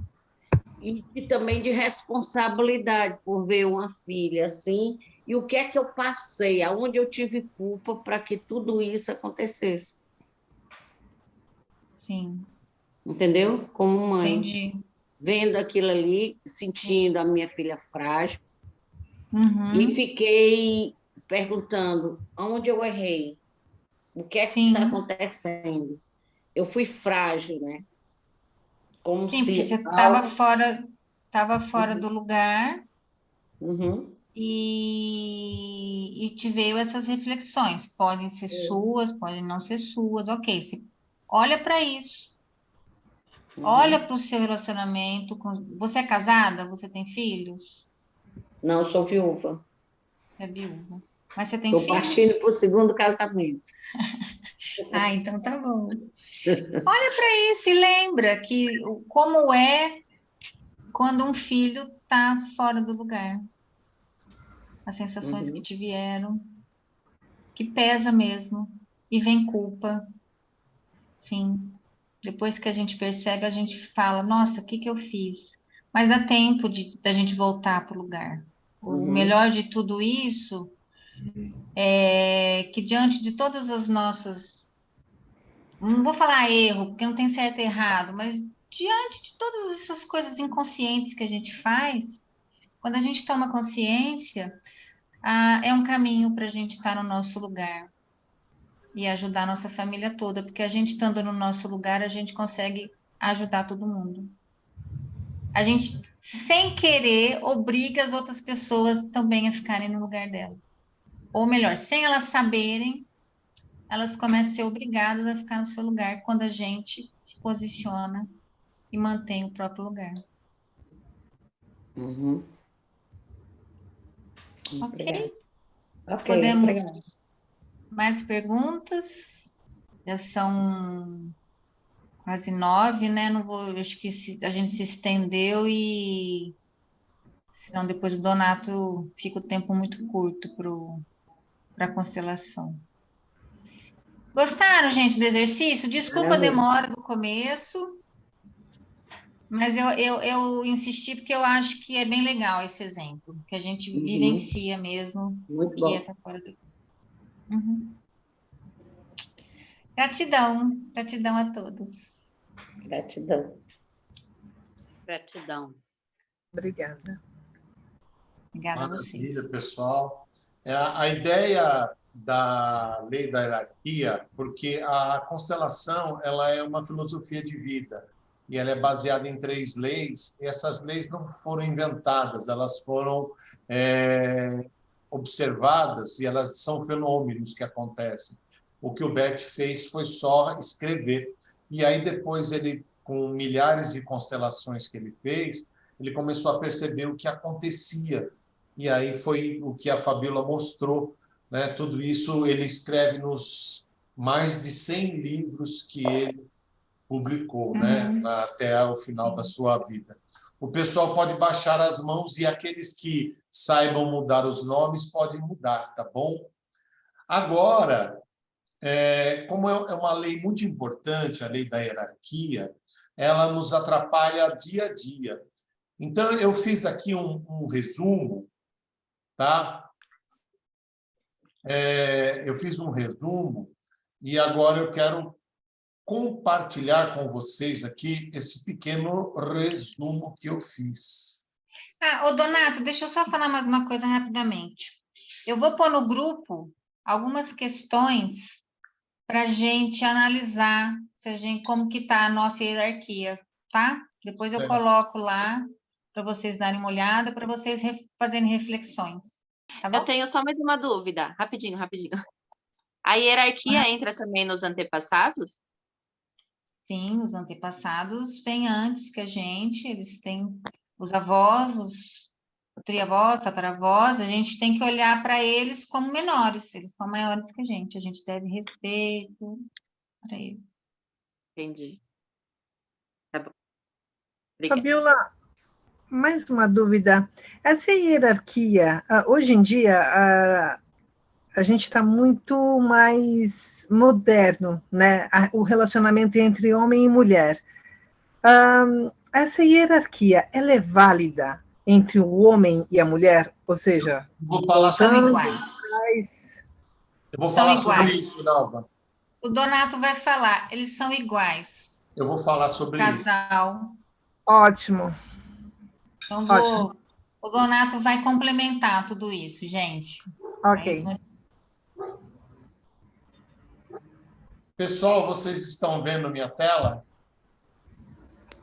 N: e também de responsabilidade por ver uma filha assim, e o que é que eu passei, aonde eu tive culpa para que tudo isso acontecesse.
B: Sim.
N: Entendeu? Como mãe.
B: Entendi.
N: Vendo aquilo ali, sentindo a minha filha frágil,
B: Uhum.
N: e fiquei perguntando aonde eu errei, o que é que está acontecendo. Eu fui frágil, né? Como
B: Sim,
N: se
B: porque você estava fora do lugar e te veio essas reflexões. Podem ser suas, podem não ser suas, ok. Você olha para isso. Olha para o seu relacionamento. Você é casada? Você tem filhos?
N: Não, eu sou viúva.
B: É viúva. Mas você tem
N: filhos? Estou partindo para o segundo casamento.
B: Ah, então tá bom. Olha para isso e lembra que como é quando um filho está fora do lugar. As sensações que te vieram, que pesa mesmo, e vem culpa. Sim. Depois que a gente percebe, a gente fala, nossa, o que que eu fiz? Mas dá tempo da gente voltar para o lugar. O melhor de tudo isso é que diante de todas as nossas... Não vou falar erro, porque não tem certo e errado, mas diante de todas essas coisas inconscientes que a gente faz, quando a gente toma consciência, é um caminho para a gente estar no nosso lugar e ajudar a nossa família toda, porque a gente estando no nosso lugar, a gente consegue ajudar todo mundo. A gente, sem querer, obriga as outras pessoas também a ficarem no lugar delas. Ou melhor, sem elas saberem, elas começam a ser obrigadas a ficar no seu lugar quando a gente se posiciona e mantém o próprio lugar. Ok? Podemos...
N: Obrigada.
B: Mais perguntas? Já são quase 9, né? Não vou, acho que a gente se estendeu e senão depois o Donato fica o tempo muito curto para a constelação. Gostaram, gente, do exercício? Desculpa a demora do começo, mas eu insisti porque eu acho que é bem legal esse exemplo, que a gente vivencia mesmo o que é estar fora do... Gratidão a todos.
N: Gratidão.
O: Obrigada.
B: Obrigada a vocês.
A: Maravilha, pessoal. A ideia da lei da hierarquia, porque a constelação ela é uma filosofia de vida e ela é baseada em 3 leis, e essas leis não foram inventadas, elas foram observadas e elas são fenômenos que acontecem. O que o Bert fez foi só escrever. E aí depois ele, com milhares de constelações que ele fez, ele começou a perceber o que acontecia. E aí foi o que a Fabíola mostrou, né? Tudo isso ele escreve nos mais de 100 livros que ele publicou, né? Até o final da sua vida. O pessoal pode baixar as mãos e aqueles que saibam mudar os nomes podem mudar, tá bom? Agora, como é uma lei muito importante, a lei da hierarquia, ela nos atrapalha dia a dia. Então, eu fiz aqui um resumo, tá? Eu fiz um resumo e agora eu quero compartilhar com vocês aqui esse pequeno resumo que eu fiz.
B: Ô Donato, deixa eu só falar mais uma coisa rapidamente. Eu vou pôr no grupo algumas questões para a gente analisar como que está a nossa hierarquia, tá? Depois eu coloco lá para vocês darem uma olhada, para vocês fazerem reflexões. Tá bom?
I: Eu tenho só mais uma dúvida, rapidinho. A hierarquia entra também nos antepassados?
B: Sim, os antepassados vêm antes que a gente, eles têm os avós, os triavós, tataravós, a gente tem que olhar para eles como menores, eles são maiores que a gente deve respeito para eles.
I: Entendi. Tá bom. Obrigada.
O: Fabiola, mais uma dúvida. Essa hierarquia, hoje em dia, a gente está muito mais moderno, né? O relacionamento entre homem e mulher. Essa hierarquia, ela é válida entre o homem e a mulher? Ou seja,
A: vou falar
B: são
A: sobre
B: iguais.
A: Eu vou
B: São
A: falar
B: iguais.
A: sobre isso, Dalva.
B: O Donato vai falar, eles são iguais.
A: Eu vou falar sobre isso.
B: Casal.
O: Ótimo.
B: Então,
O: Ótimo.
B: o Donato vai complementar tudo isso, gente.
O: Ok.
A: Pessoal, vocês estão vendo minha tela?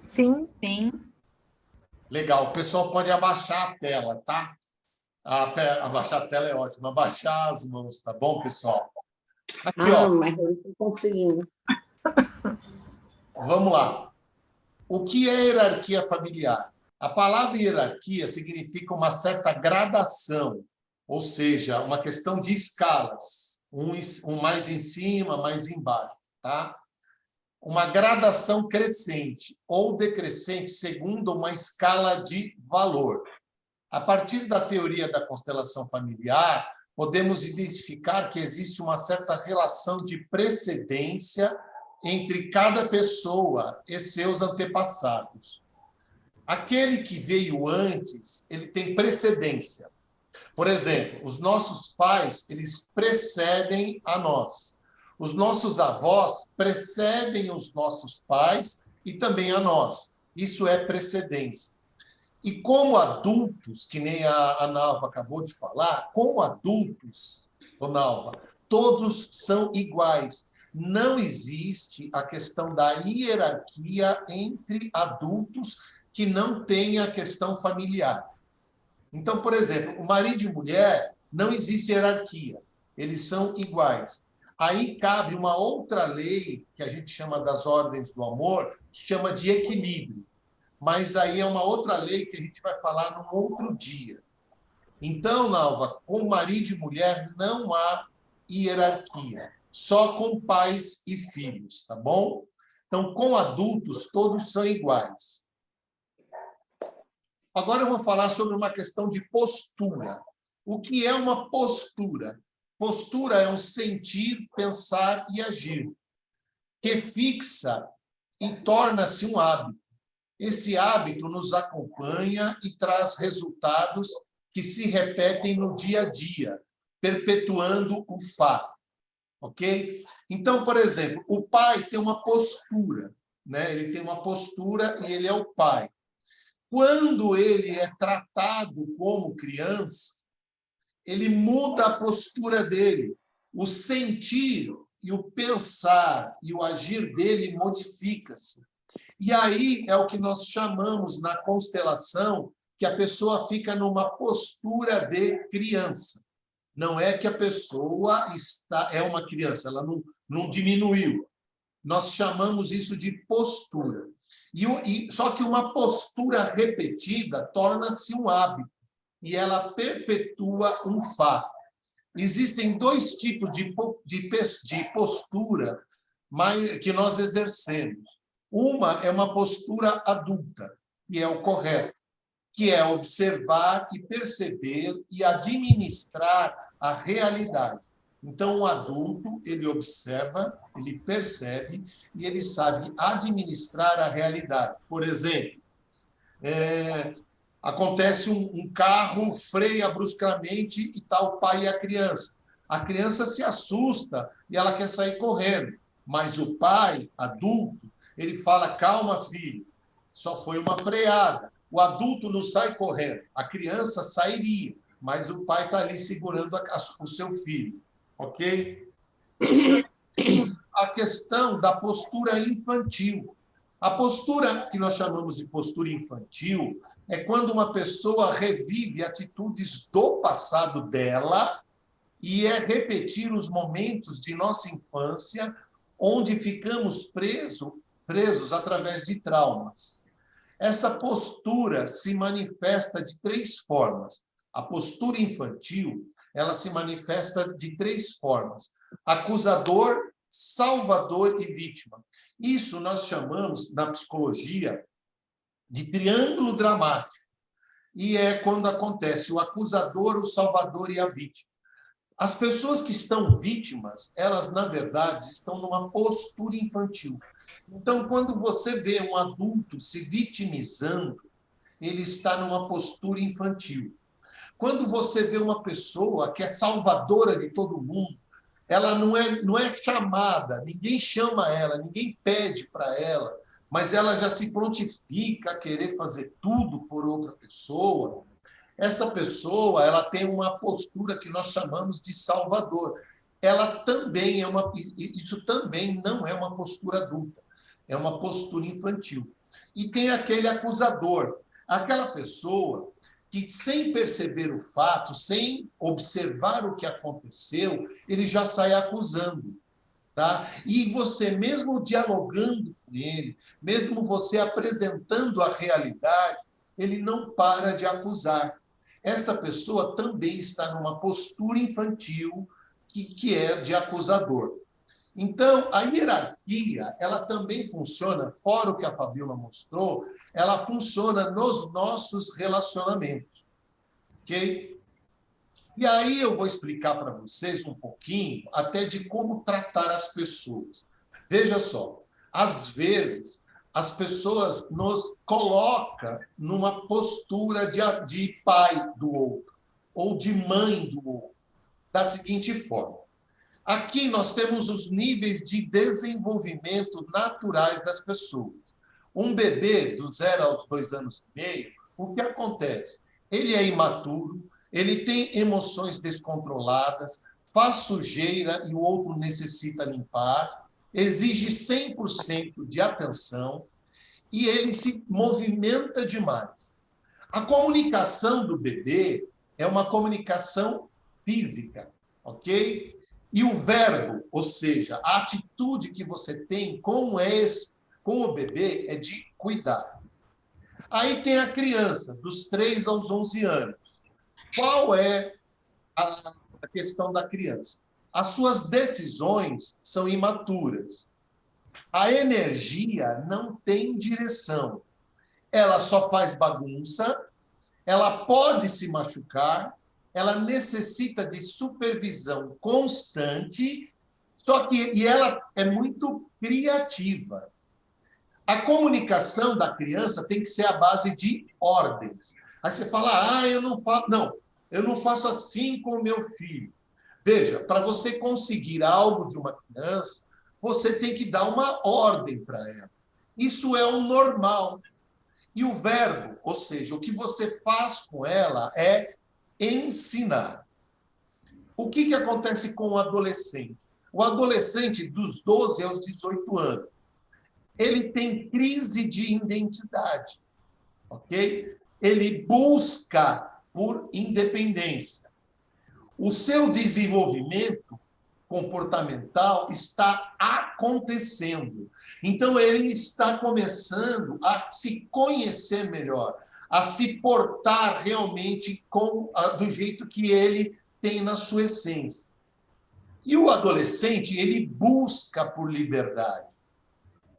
O: Sim.
B: Sim.
A: Legal. O pessoal pode abaixar a tela, tá? Abaixar a tela é ótimo. Abaixar as mãos, tá bom, pessoal? Aqui, ó.
N: Mas eu não estou conseguindo.
A: Vamos lá. O que é hierarquia familiar? A palavra hierarquia significa uma certa gradação, ou seja, uma questão de escalas. Um mais em cima, mais embaixo, tá? Uma gradação crescente ou decrescente segundo uma escala de valor. A partir da teoria da constelação familiar, podemos identificar que existe uma certa relação de precedência entre cada pessoa e seus antepassados. Aquele que veio antes, ele tem precedência. Por exemplo, os nossos pais, eles precedem a nós. Os nossos avós precedem os nossos pais e também a nós. Isso é precedência. E como adultos, que nem a Nalva acabou de falar, como adultos, Nalva, todos são iguais. Não existe a questão da hierarquia entre adultos que não tem a questão familiar. Então, por exemplo, o marido e mulher, não existe hierarquia. Eles são iguais. Aí cabe uma outra lei, que a gente chama das ordens do amor, que chama de equilíbrio. Mas aí é uma outra lei que a gente vai falar num outro dia. Então, Nalva, com marido e mulher não há hierarquia. Só com pais e filhos, tá bom? Então, com adultos, todos são iguais. Agora eu vou falar sobre uma questão de postura. O que é uma postura? Postura é um sentir, pensar e agir, que fixa e torna-se um hábito. Esse hábito nos acompanha e traz resultados que se repetem no dia a dia, perpetuando o fato. Ok? Então, por exemplo, o pai tem uma postura, né? Ele tem uma postura e ele é o pai. Quando ele é tratado como criança, ele muda a postura dele. O sentir e o pensar e o agir dele modifica-se. E aí é o que nós chamamos na constelação que a pessoa fica numa postura de criança. Não é que a pessoa é uma criança, ela não diminuiu. Nós chamamos isso de postura. Só que uma postura repetida torna-se um hábito e ela perpetua um fato. Existem dois tipos de postura que nós exercemos. Uma é uma postura adulta, que é o correto, que é observar e perceber e administrar a realidade. Então, o adulto, ele observa, ele percebe e ele sabe administrar a realidade. Por exemplo, acontece um carro, freia bruscamente e está o pai e a criança. A criança se assusta e ela quer sair correndo. Mas o pai, adulto, ele fala, calma, filho, só foi uma freada. O adulto não sai correndo, a criança sairia, mas o pai está ali segurando o seu filho, ok? A questão da postura infantil. A postura que nós chamamos de postura infantil é quando uma pessoa revive atitudes do passado dela e é repetir os momentos de nossa infância onde ficamos presos através de traumas. Essa postura se manifesta de 3 formas. A postura infantil, ela se manifesta de 3 formas: acusador, salvador e vítima. Isso nós chamamos, na psicologia, de triângulo dramático. E é quando acontece o acusador, o salvador e a vítima. As pessoas que estão vítimas, elas, na verdade, estão numa postura infantil. Então, quando você vê um adulto se vitimizando, ele está numa postura infantil. Quando você vê uma pessoa que é salvadora de todo mundo, ela não é chamada, ninguém chama ela, ninguém pede para ela, mas ela já se prontifica a querer fazer tudo por outra pessoa. Essa pessoa, ela tem uma postura que nós chamamos de salvador. Ela também isso também não é uma postura adulta, é uma postura infantil. E tem aquele acusador, aquela pessoa que, sem perceber o fato, sem observar o que aconteceu, ele já sai acusando. Tá? E você, mesmo dialogando com ele, mesmo você apresentando a realidade, ele não para de acusar. Esta pessoa também está numa postura infantil que é de acusador. Então, a hierarquia, ela também funciona, fora o que a Fabíola mostrou, ela funciona nos nossos relacionamentos. Ok? E aí eu vou explicar para vocês um pouquinho até de como tratar as pessoas. Veja só, às vezes as pessoas nos colocam numa postura de pai do outro ou de mãe do outro, da seguinte forma. Aqui nós temos os níveis de desenvolvimento naturais das pessoas. Um bebê do 0 aos 2 anos e meio, o que acontece? Ele é imaturo, ele tem emoções descontroladas, faz sujeira e o outro necessita limpar, exige 100% de atenção e ele se movimenta demais. A comunicação do bebê é uma comunicação física, ok? E o verbo, ou seja, a atitude que você tem com o bebê é de cuidar. Aí tem a criança, dos 3 aos 11 anos. Qual é a questão da criança? As suas decisões são imaturas. A energia não tem direção. Ela só faz bagunça, ela pode se machucar, ela necessita de supervisão constante, e ela é muito criativa. A comunicação da criança tem que ser à base de ordens. Aí você fala, eu não faço. Não, eu não faço assim com o meu filho. Veja, para você conseguir algo de uma criança, você tem que dar uma ordem para ela. Isso é o normal. E o verbo, ou seja, o que você faz com ela é ensinar. O que acontece com o adolescente? O adolescente dos 12 aos 18 anos, ele tem crise de identidade, ok? Ele busca por independência. O seu desenvolvimento comportamental está acontecendo. Então, ele está começando a se conhecer melhor, a se portar realmente do jeito que ele tem na sua essência. E o adolescente, ele busca por liberdade.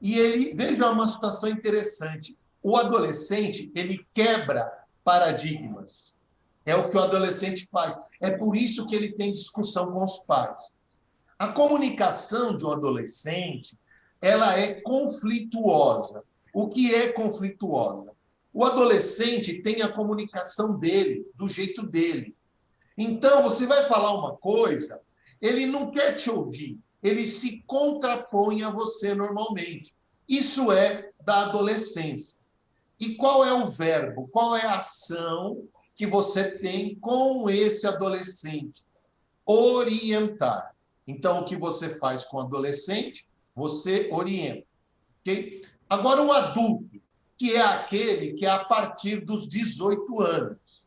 A: E ele, veja uma situação interessante, o adolescente, ele quebra paradigmas. É o que o adolescente faz. É por isso que ele tem discussão com os pais. A comunicação de um adolescente, ela é conflituosa. O que é conflituosa? O adolescente tem a comunicação dele, do jeito dele. Então, você vai falar uma coisa, ele não quer te ouvir, ele se contrapõe a você normalmente. Isso é da adolescência. E qual é o verbo? Qual é a ação que você tem com esse adolescente? Orientar. Então, o que você faz com o adolescente? Você orienta. Okay? Agora, um adulto, que é aquele que é a partir dos 18 anos.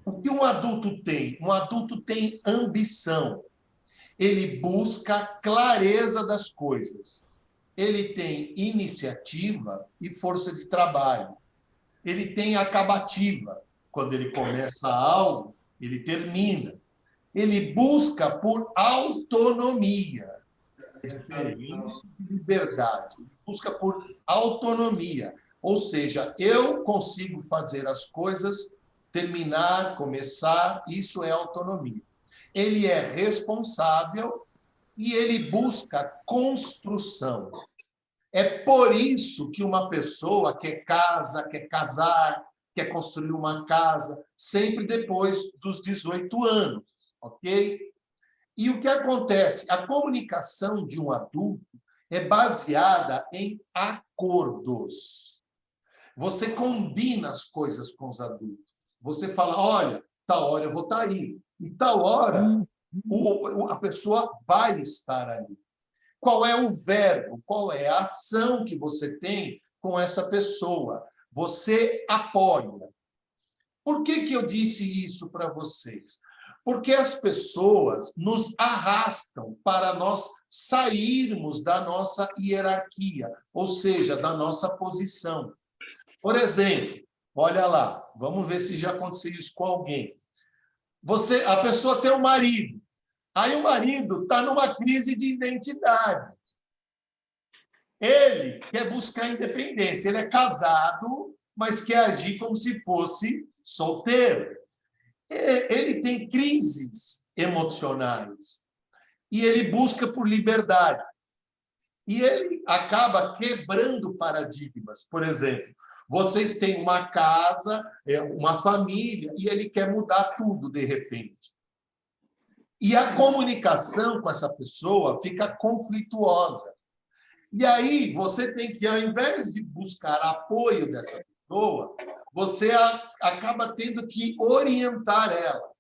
A: O que um adulto tem? Um adulto tem ambição. Ele busca clareza das coisas. Ele tem iniciativa e força de trabalho. Ele tem acabativa. Quando ele começa algo, ele termina. Ele busca por autonomia. É diferente de liberdade. Ele busca por autonomia. Ou seja, eu consigo fazer as coisas, terminar, começar, isso é autonomia. Ele é responsável e ele busca construção. É por isso que uma pessoa quer casa, quer casar, quer construir uma casa, sempre depois dos 18 anos, ok? E o que acontece? A comunicação de um adulto é baseada em acordos. Você combina as coisas com os adultos. Você fala, olha, tal hora eu vou estar aí. E tal hora a pessoa vai estar ali. Qual é o verbo? Qual é a ação que você tem com essa pessoa? Você apoia. Por que eu disse isso para vocês? Porque as pessoas nos arrastam para nós sairmos da nossa hierarquia, ou seja, da nossa posição. Por exemplo, olha lá, vamos ver se já aconteceu isso com alguém. A pessoa tem um marido, aí o marido está numa crise de identidade. Ele quer buscar independência, ele é casado, mas quer agir como se fosse solteiro. Ele tem crises emocionais e ele busca por liberdade. E ele acaba quebrando paradigmas. Por exemplo, vocês têm uma casa, uma família, e ele quer mudar tudo de repente. E a comunicação com essa pessoa fica conflituosa. E aí você tem que, ao invés de buscar apoio dessa pessoa, você acaba tendo que orientar ela.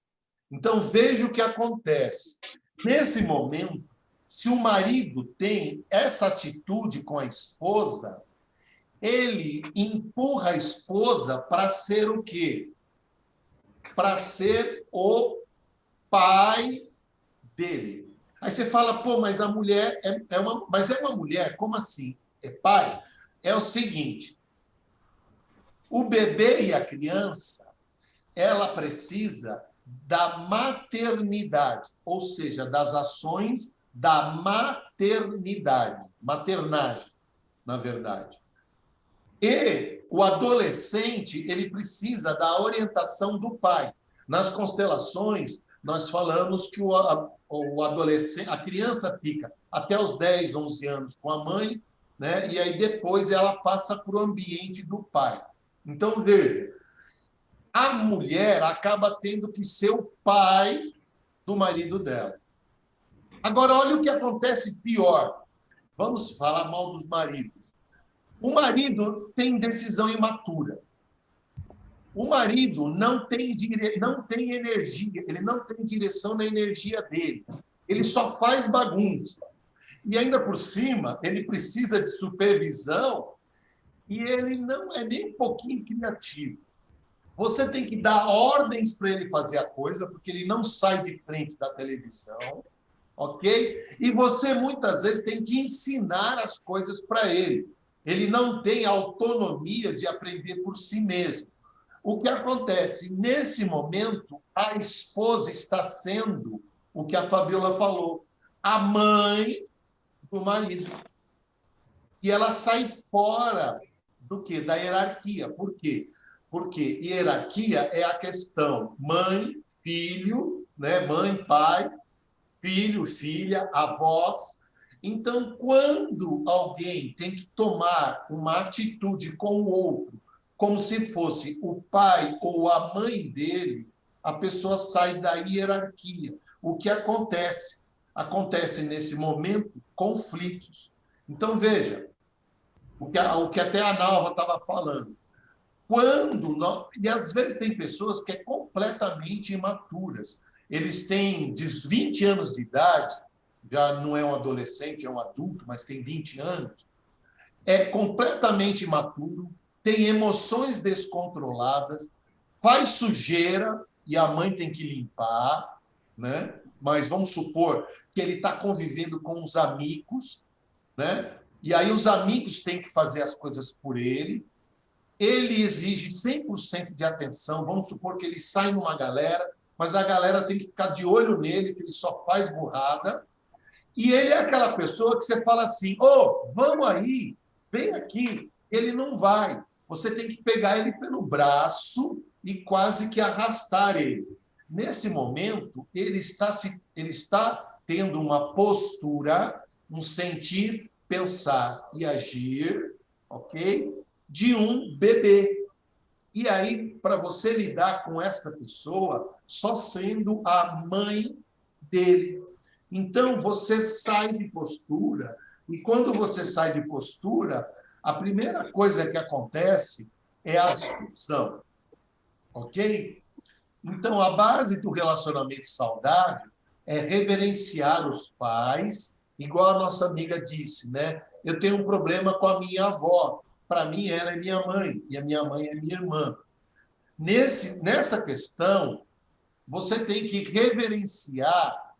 A: Então, veja o que acontece. Nesse momento, se o marido tem essa atitude com a esposa, ele empurra a esposa para ser o quê? Para ser o pai dele. Aí você fala, pô, mas a mulher mas é uma mulher, como assim? É pai? É o seguinte, o bebê e a criança, ela precisa da maternidade, ou seja, das ações da maternidade, maternagem, na verdade. E o adolescente, ele precisa da orientação do pai. Nas constelações, nós falamos que o adolescente, a criança fica até os 10, 11 anos com a mãe, né? E aí depois ela passa para o ambiente do pai. Então, veja, a mulher acaba tendo que ser o pai do marido dela. Agora, olha o que acontece pior. Vamos falar mal dos maridos. O marido tem decisão imatura. O marido não tem energia, ele não tem direção na energia dele. Ele só faz bagunça. E ainda por cima, ele precisa de supervisão e ele não é nem um pouquinho criativo. Você tem que dar ordens para ele fazer a coisa, porque ele não sai de frente da televisão, ok? E você, muitas vezes, tem que ensinar as coisas para ele. Ele não tem autonomia de aprender por si mesmo. O que acontece? Nesse momento, a esposa está sendo o que a Fabiola falou, a mãe do marido. E ela sai fora do quê? Da hierarquia. Por quê? Porque hierarquia é a questão mãe, filho, né? Mãe, pai, filho, filha, avós. Então, quando alguém tem que tomar uma atitude com o outro, como se fosse o pai ou a mãe dele, a pessoa sai da hierarquia. O que acontece? Acontece, nesse momento, conflitos. Então, veja, o que até a Nalva estava falando. E às vezes tem pessoas que são completamente imaturas. Eles têm 20 anos de idade, já não é um adolescente, é um adulto, mas tem 20 anos, é completamente imaturo, tem emoções descontroladas, faz sujeira e a mãe tem que limpar, né? Mas vamos supor que ele está convivendo com os amigos, né? E aí os amigos têm que fazer as coisas por ele. Ele exige 100% de atenção. Vamos supor que ele sai numa galera, mas a galera tem que ficar de olho nele, que ele só faz burrada. E ele é aquela pessoa que você fala assim, vamos aí, vem aqui. Ele não vai. Você tem que pegar ele pelo braço e quase que arrastar ele. Nesse momento, ele está tendo uma postura, um sentir, pensar e agir, ok? De um bebê. E aí, para você lidar com esta pessoa, só sendo a mãe dele. Então, você sai de postura, e quando você sai de postura, a primeira coisa que acontece é a discussão, ok? Então, a base do relacionamento saudável é reverenciar os pais, igual a nossa amiga disse, né? Eu tenho um problema com a minha avó. Para mim, ela é minha mãe, e a minha mãe é minha irmã. Nessa questão, você tem que reverenciar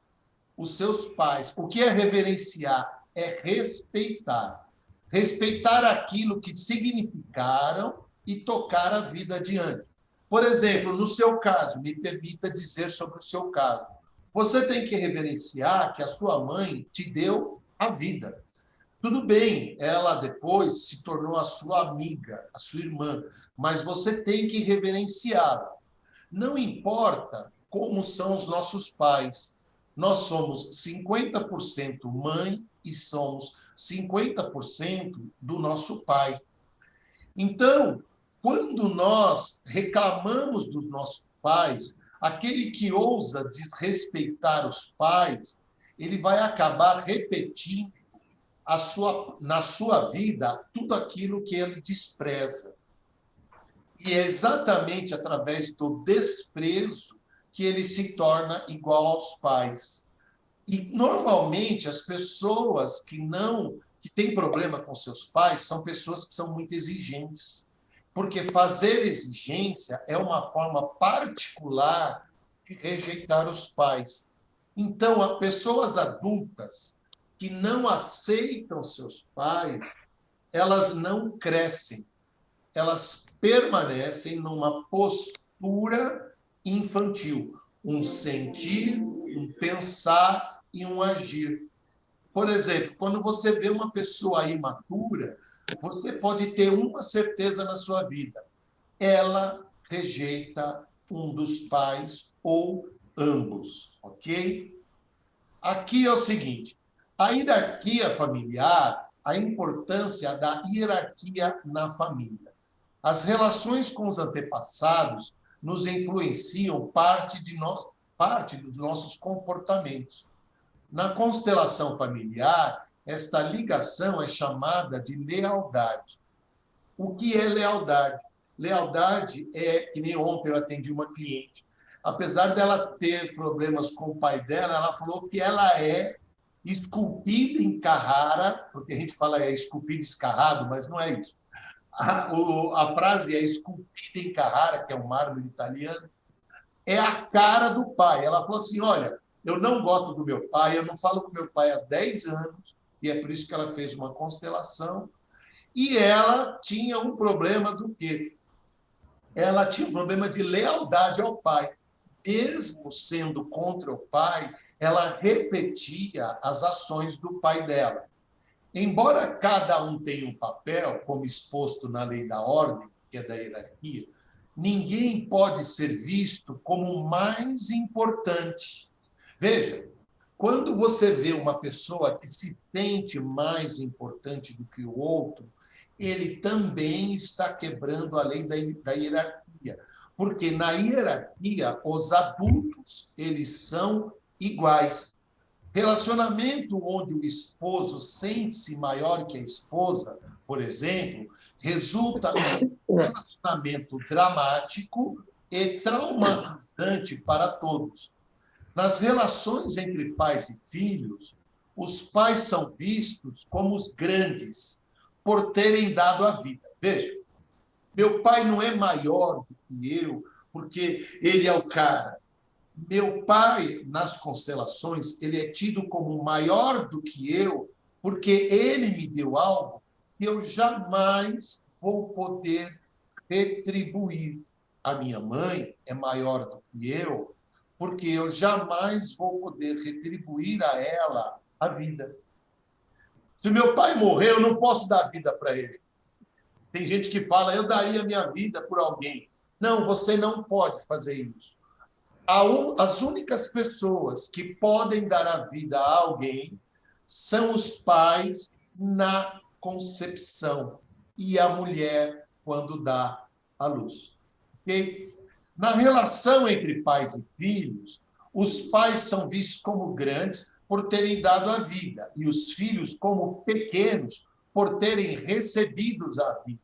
A: os seus pais. O que é reverenciar? É respeitar. Respeitar aquilo que significaram e tocar a vida adiante. Por exemplo, no seu caso, me permita dizer sobre o seu caso. Você tem que reverenciar que a sua mãe te deu a vida. Tudo bem, ela depois se tornou a sua amiga, a sua irmã, mas você tem que reverenciá-la. Não importa como são os nossos pais. Nós somos 50% mãe e somos 50% do nosso pai. Então, quando nós reclamamos dos nossos pais, aquele que ousa desrespeitar os pais, ele vai acabar repetindo na sua vida tudo aquilo que ele despreza. E é exatamente através do desprezo que ele se torna igual aos pais. E, normalmente, as pessoas que têm problema com seus pais são pessoas que são muito exigentes. Porque fazer exigência é uma forma particular de rejeitar os pais. Então, pessoas adultas que não aceitam seus pais, elas não crescem. Elas permanecem numa postura infantil, um sentir, um pensar e um agir. Por exemplo, quando você vê uma pessoa imatura, você pode ter uma certeza na sua vida: ela rejeita um dos pais ou ambos, ok? Aqui é o seguinte: a hierarquia familiar, a importância da hierarquia na família. As relações com os antepassados nos influenciam parte dos nossos comportamentos. Na constelação familiar, esta ligação é chamada de lealdade. O que é lealdade? Lealdade é, que nem ontem eu atendi uma cliente. Apesar dela ter problemas com o pai dela, ela falou que ela é esculpida em Carrara, porque a gente fala esculpido escarrado, mas não é isso. A frase é esculpida em Carrara, que é um mármore italiano, é a cara do pai. Ela falou assim, olha, eu não gosto do meu pai, eu não falo com meu pai há 10 anos, e é por isso que ela fez uma constelação, e ela tinha um problema do quê? Ela tinha um problema de lealdade ao pai. Mesmo sendo contra o pai, ela repetia as ações do pai dela. Embora cada um tenha um papel, como exposto na lei da ordem, que é da hierarquia, ninguém pode ser visto como mais importante. Veja, quando você vê uma pessoa que se sente mais importante do que o outro, ele também está quebrando a lei da hierarquia. Porque na hierarquia, os adultos, eles são iguais. Relacionamento onde o esposo sente-se maior que a esposa, por exemplo, resulta em um relacionamento dramático e traumatizante para todos. Nas relações entre pais e filhos, os pais são vistos como os grandes, por terem dado a vida. Veja, meu pai não é maior do que eu, porque ele é o cara. Meu pai, nas constelações, ele é tido como maior do que eu, porque ele me deu algo que eu jamais vou poder retribuir. A minha mãe é maior do que eu, porque eu jamais vou poder retribuir a ela a vida. Se meu pai morrer, eu não posso dar vida para ele. Tem gente que fala, eu daria minha vida por alguém. Não, você não pode fazer isso. As únicas pessoas que podem dar a vida a alguém são os pais na concepção e a mulher quando dá à luz. Okay? Na relação entre pais e filhos, os pais são vistos como grandes por terem dado a vida e os filhos como pequenos por terem recebido a vida.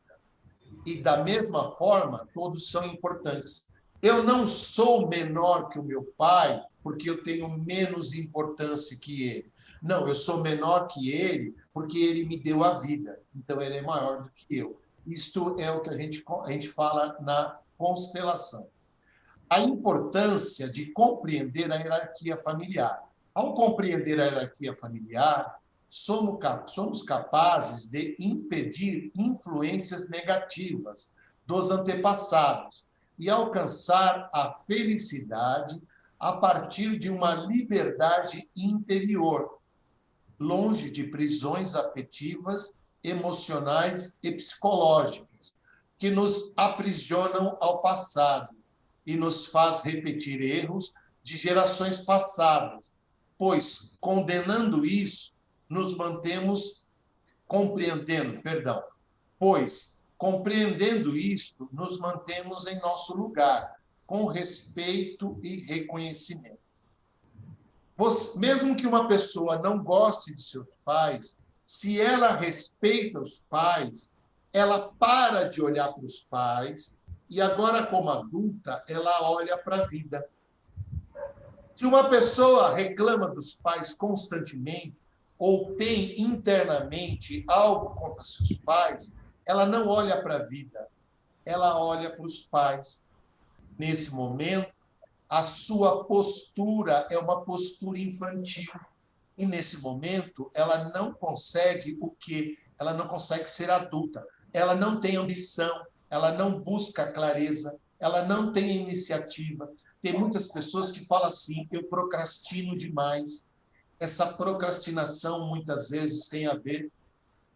A: E, da mesma forma, todos são importantes. Eu não sou menor que o meu pai porque eu tenho menos importância que ele. Não, eu sou menor que ele porque ele me deu a vida. Então, ele é maior do que eu. Isto é o que a gente fala na constelação. A importância de compreender a hierarquia familiar. Ao compreender a hierarquia familiar, somos capazes de impedir influências negativas dos antepassados e alcançar a felicidade a partir de uma liberdade interior, longe de prisões afetivas, emocionais e psicológicas, que nos aprisionam ao passado e nos faz repetir erros de gerações passadas, pois, compreendendo isto, nos mantemos em nosso lugar, com respeito e reconhecimento. Mesmo que uma pessoa não goste de seus pais, se ela respeita os pais, ela para de olhar para os pais e agora, como adulta, ela olha para a vida. Se uma pessoa reclama dos pais constantemente ou tem internamente algo contra seus pais, ela não olha para a vida, ela olha para os pais. Nesse momento, a sua postura é uma postura infantil. E, nesse momento, ela não consegue o quê? Ela não consegue ser adulta. Ela não tem ambição, ela não busca clareza, ela não tem iniciativa. Tem muitas pessoas que falam assim, eu procrastino demais. Essa procrastinação, muitas vezes, tem a ver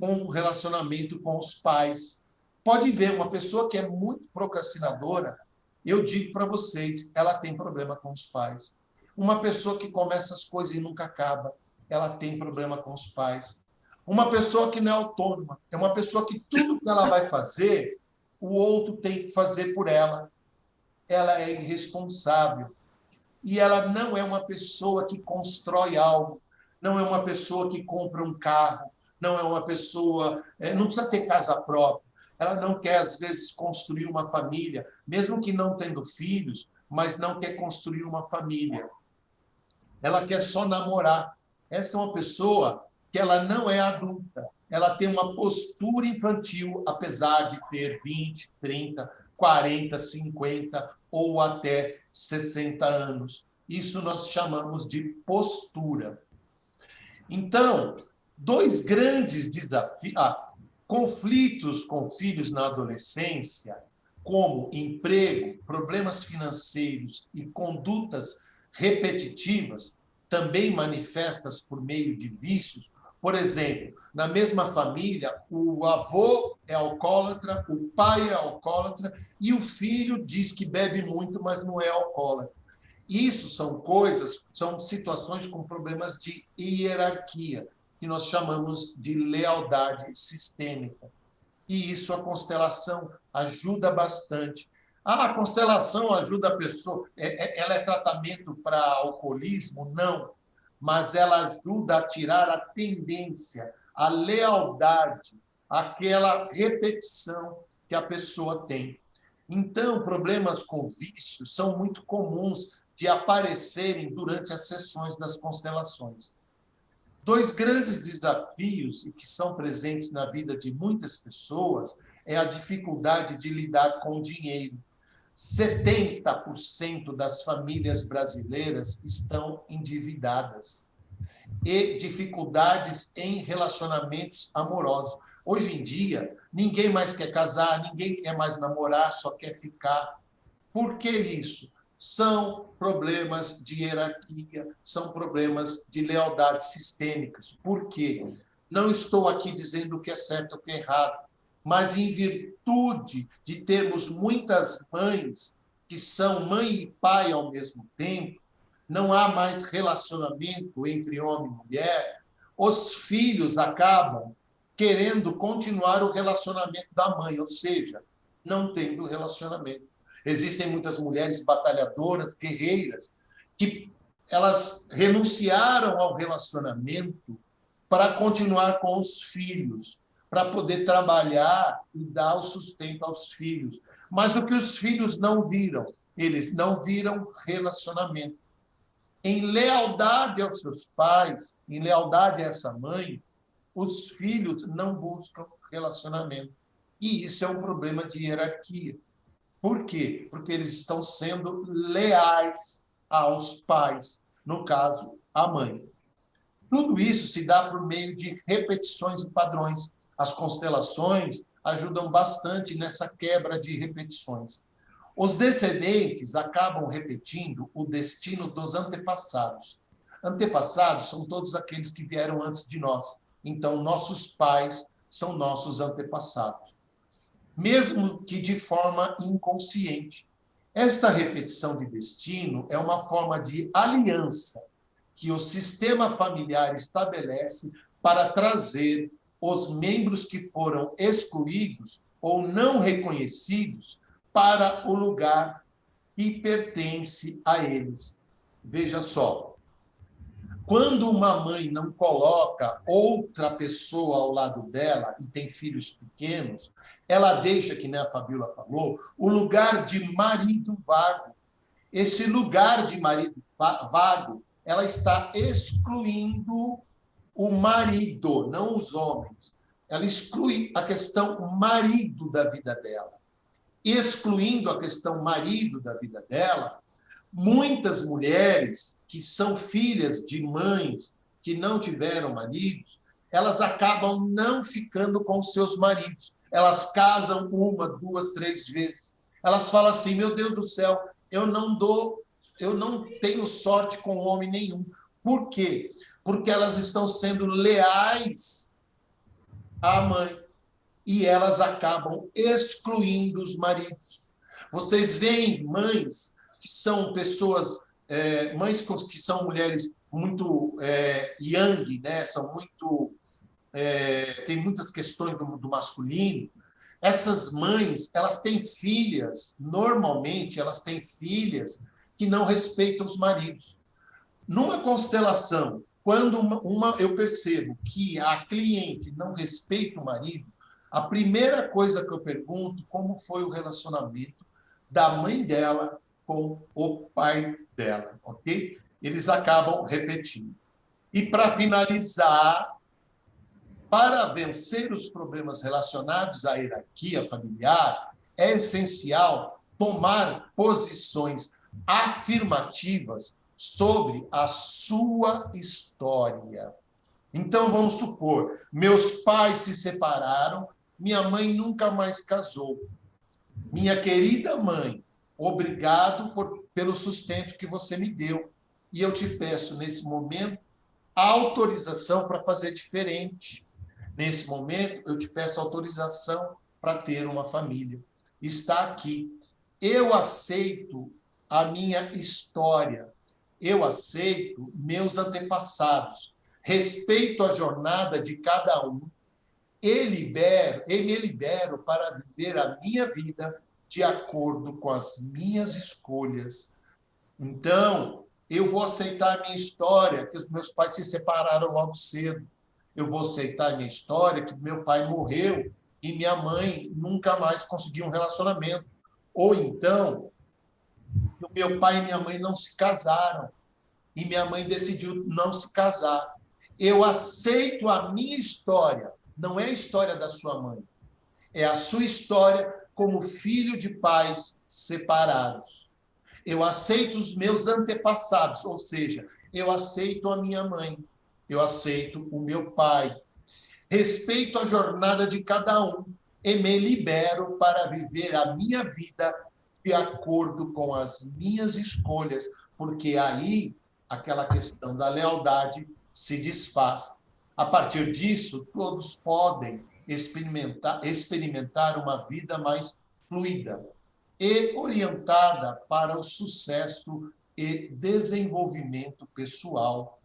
A: com o relacionamento com os pais. Pode ver, uma pessoa que é muito procrastinadora, eu digo para vocês, ela tem problema com os pais. Uma pessoa que começa as coisas e nunca acaba, ela tem problema com os pais. Uma pessoa que não é autônoma, é uma pessoa que tudo que ela vai fazer, o outro tem que fazer por ela. Ela é irresponsável. E ela não é uma pessoa que constrói algo, não é uma pessoa que compra um carro, não é uma pessoa... não precisa ter casa própria. Ela não quer, às vezes, construir uma família, mesmo que não tendo filhos, mas não quer construir uma família. Ela quer só namorar. Essa é uma pessoa que ela não é adulta. Ela tem uma postura infantil, apesar de ter 20, 30, 40, 50 ou até 60 anos. Isso nós chamamos de postura. Então, dois grandes desafios... conflitos com filhos na adolescência, como emprego, problemas financeiros e condutas repetitivas, também manifestas por meio de vícios. Por exemplo, na mesma família, o avô é alcoólatra, o pai é alcoólatra e o filho diz que bebe muito, mas não é alcoólatra. Isso são são situações com problemas de hierarquia, que nós chamamos de lealdade sistêmica. E isso a constelação ajuda bastante. A constelação ajuda a pessoa... ela é tratamento para alcoolismo? Não. Mas ela ajuda a tirar a tendência, a lealdade, aquela repetição que a pessoa tem. Então, problemas com vícios são muito comuns de aparecerem durante as sessões das constelações. Dois grandes desafios que são presentes na vida de muitas pessoas é a dificuldade de lidar com o dinheiro. 70% das famílias brasileiras estão endividadas e dificuldades em relacionamentos amorosos. Hoje em dia, ninguém mais quer casar, ninguém quer mais namorar, só quer ficar. Por que isso? São problemas de hierarquia, são problemas de lealdades sistêmicas. Por quê? Não estou aqui dizendo o que é certo ou o que é errado, mas em virtude de termos muitas mães que são mãe e pai ao mesmo tempo, não há mais relacionamento entre homem e mulher, os filhos acabam querendo continuar o relacionamento da mãe, ou seja, não tendo relacionamento. Existem muitas mulheres batalhadoras, guerreiras, que elas renunciaram ao relacionamento para continuar com os filhos, para poder trabalhar e dar o sustento aos filhos. Mas o que os filhos não viram? Eles não viram relacionamento. Em lealdade aos seus pais, em lealdade a essa mãe, os filhos não buscam relacionamento. E isso é um problema de hierarquia. Por quê? Porque eles estão sendo leais aos pais, no caso, à mãe. Tudo isso se dá por meio de repetições e padrões. As constelações ajudam bastante nessa quebra de repetições. Os descendentes acabam repetindo o destino dos antepassados. Antepassados são todos aqueles que vieram antes de nós. Então, nossos pais são nossos antepassados, mesmo que de forma inconsciente. Esta repetição de destino é uma forma de aliança que o sistema familiar estabelece para trazer os membros que foram excluídos ou não reconhecidos para o lugar que pertence a eles. Veja só, quando uma mãe não coloca outra pessoa ao lado dela e tem filhos pequenos, ela deixa, que nem a Fabíola falou, o lugar de marido vago. Esse lugar de marido vago, ela está excluindo o marido, não os homens. Ela exclui a questão marido da vida dela. Excluindo a questão marido da vida dela, muitas mulheres que são filhas de mães que não tiveram maridos, elas acabam não ficando com seus maridos. Elas casam 1, 2, 3 vezes. Elas falam assim, meu Deus do céu, eu não tenho sorte com homem nenhum. Por quê? Porque elas estão sendo leais à mãe e elas acabam excluindo os maridos. Vocês veem mães que são pessoas, mães que são mulheres muito yang, né? São muito, tem muitas questões do masculino. Essas mães, elas têm filhas, normalmente elas têm filhas que não respeitam os maridos. Numa constelação, quando eu percebo que a cliente não respeita o marido, a primeira coisa que eu pergunto, como foi o relacionamento da mãe dela com o pai dela, ok? Eles acabam repetindo. E para finalizar, para vencer os problemas relacionados à hierarquia familiar, é essencial tomar posições afirmativas sobre a sua história. Então, vamos supor, meus pais se separaram, minha mãe nunca mais casou. Minha querida mãe, obrigado pelo sustento que você me deu. E eu te peço, nesse momento, autorização para fazer diferente. Nesse momento, eu te peço autorização para ter uma família. Está aqui. Eu aceito a minha história. Eu aceito meus antepassados. Respeito a jornada de cada um. E me libero para viver a minha vida de acordo com as minhas escolhas. Então, eu vou aceitar a minha história, que os meus pais se separaram logo cedo. Eu vou aceitar a minha história, que meu pai morreu e minha mãe nunca mais conseguiu um relacionamento. Ou então, meu pai e minha mãe não se casaram e minha mãe decidiu não se casar. Eu aceito a minha história, não é a história da sua mãe. É a sua história como filho de pais separados. Eu aceito os meus antepassados, ou seja, eu aceito a minha mãe, eu aceito o meu pai. Respeito a jornada de cada um e me libero para viver a minha vida de acordo com as minhas escolhas, porque aí aquela questão da lealdade se desfaz. A partir disso, todos podem experimentar uma vida mais fluida e orientada para o sucesso e desenvolvimento pessoal.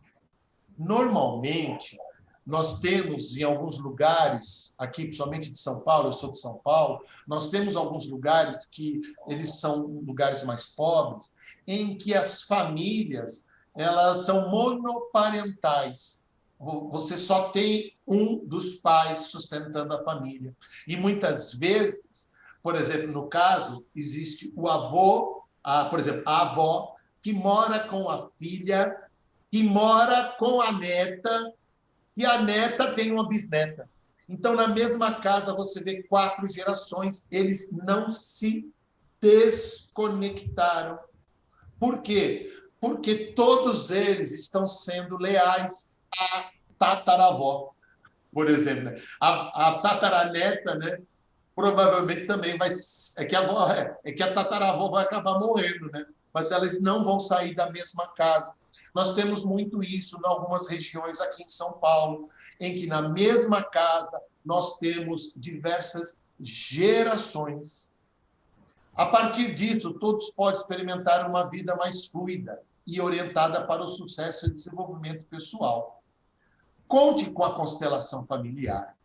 A: Normalmente, nós temos em alguns lugares, aqui principalmente de São Paulo, eu sou de São Paulo, nós temos alguns lugares que eles são lugares mais pobres, em que as famílias elas são monoparentais. Você só tem um dos pais sustentando a família. E muitas vezes, por exemplo, no caso, existe o avô, por exemplo, a avó, que mora com a filha, que mora com a neta, e a neta tem uma bisneta. Então, na mesma casa, você vê 4 gerações, eles não se desconectaram. Por quê? Porque todos eles estão sendo leais à tataravó, por exemplo. Né? A tataraneta, né? Provavelmente também vai... É que a tataravó vai acabar morrendo, né? Mas elas não vão sair da mesma casa. Nós temos muito isso em algumas regiões aqui em São Paulo, em que na mesma casa nós temos diversas gerações. A partir disso, todos podem experimentar uma vida mais fluida e orientada para o sucesso e desenvolvimento pessoal. Conte com a constelação familiar.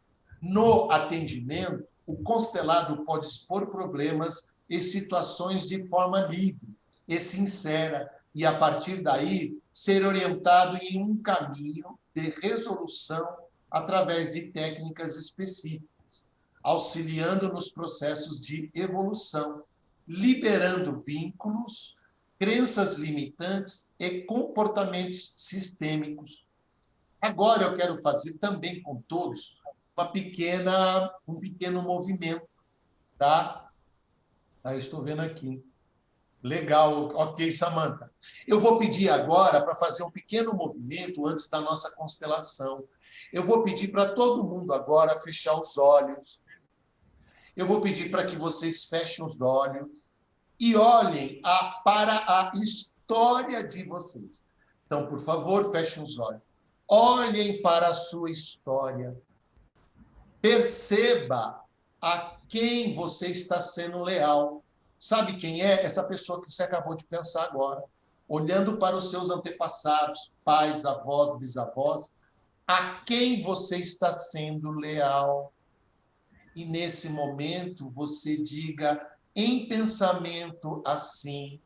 A: No atendimento, o constelado pode expor problemas e situações de forma livre e sincera, e, a partir daí, ser orientado em um caminho de resolução através de técnicas específicas, auxiliando nos processos de evolução, liberando vínculos, crenças limitantes e comportamentos sistêmicos. Agora eu quero fazer também com todos um pequeno movimento, tá? Eu estou vendo aqui. Legal, ok, Samantha. Eu vou pedir agora para fazer um pequeno movimento antes da nossa constelação. Eu vou pedir para todo mundo agora fechar os olhos. Eu vou pedir para que vocês fechem os olhos e olhem para a história de vocês. Então, por favor, fechem os olhos. Olhem para a sua história. Perceba a quem você está sendo leal. Sabe quem é? Essa pessoa que você acabou de pensar agora. Olhando para os seus antepassados, pais, avós, bisavós, a quem você está sendo leal. E nesse momento você diga em pensamento assim: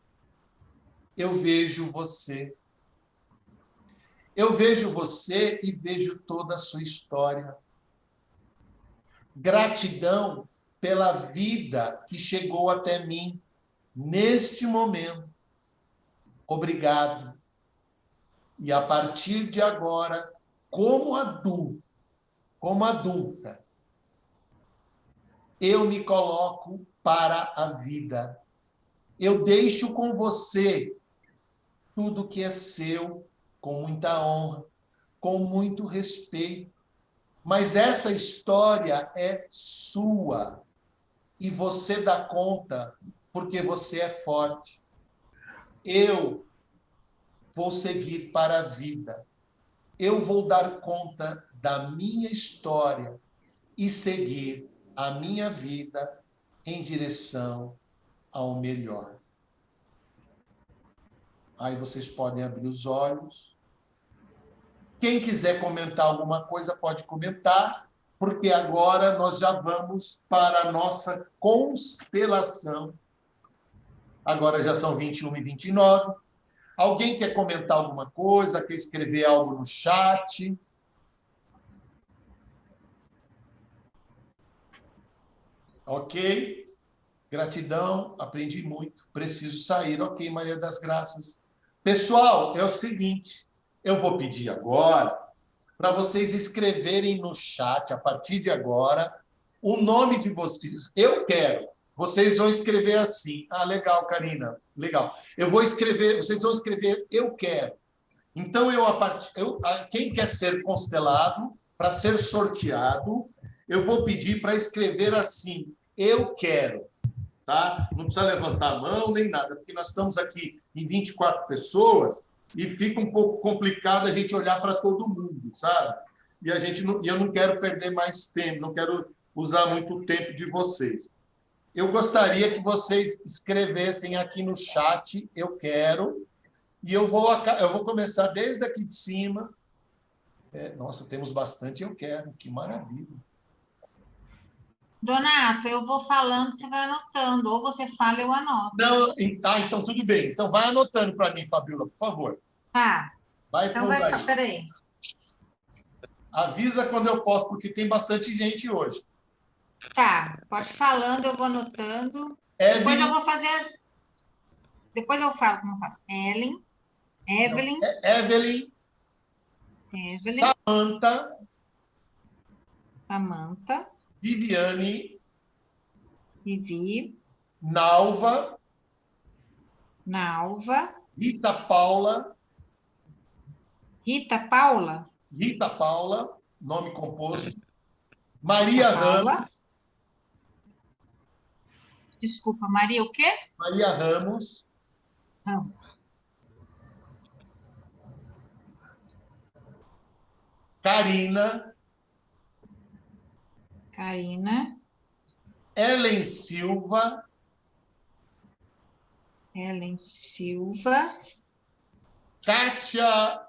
A: eu vejo você. Eu vejo você e vejo toda a sua história. Gratidão pela vida que chegou até mim neste momento. Obrigado. E a partir de agora, como adulta, eu me coloco para a vida. Eu deixo com você tudo que é seu, com muita honra, com muito respeito. Mas essa história é sua. E você dá conta porque você é forte. Eu vou seguir para a vida. Eu vou dar conta da minha história e seguir a minha vida em direção ao melhor. Aí vocês podem abrir os olhos. Quem quiser comentar alguma coisa, pode comentar, porque agora nós já vamos para a nossa constelação. Agora já são 21h29. Alguém quer comentar alguma coisa? Quer escrever algo no chat? Ok. Gratidão, aprendi muito. Preciso sair. Ok, Maria das Graças. Pessoal, é o seguinte, eu vou pedir agora para vocês escreverem no chat, a partir de agora, o nome de vocês. Eu quero vocês vão escrever assim. Ah, legal, Karina. Legal. Eu vou escrever, vocês vão escrever eu quero. Então, quem quer ser constelado, para ser sorteado, eu vou pedir para escrever assim, eu quero. Tá? Não precisa levantar a mão nem nada, porque nós estamos aqui em 24 pessoas e fica um pouco complicado a gente olhar para todo mundo, sabe? E eu não quero perder mais tempo, não quero usar muito tempo de vocês. Eu gostaria que vocês escrevessem aqui no chat, eu quero, e eu vou começar desde aqui de cima. Nossa, temos bastante eu quero, que maravilha.
B: Donato, eu vou falando, você vai anotando, ou você fala, eu anoto.
A: Não, então tudo bem. Então vai anotando para mim, Fabiola, por favor.
B: Tá.
A: Vai
B: então
A: fundo aí.
B: Peraí.
A: Avisa quando eu posso, porque tem bastante gente hoje.
B: Tá, pode falando, eu vou anotando.
A: Evelyn.
B: Depois eu vou fazer... Depois eu falo como eu faço. Evelyn.
A: Evelyn. Samantha. Viviane.
B: Vivi.
A: Nalva. Rita Paula.
B: Rita Paula,
A: nome composto. Maria Ramos.
B: Desculpa, Maria o quê?
A: Maria Ramos. Karina. Ellen Silva. Kátia,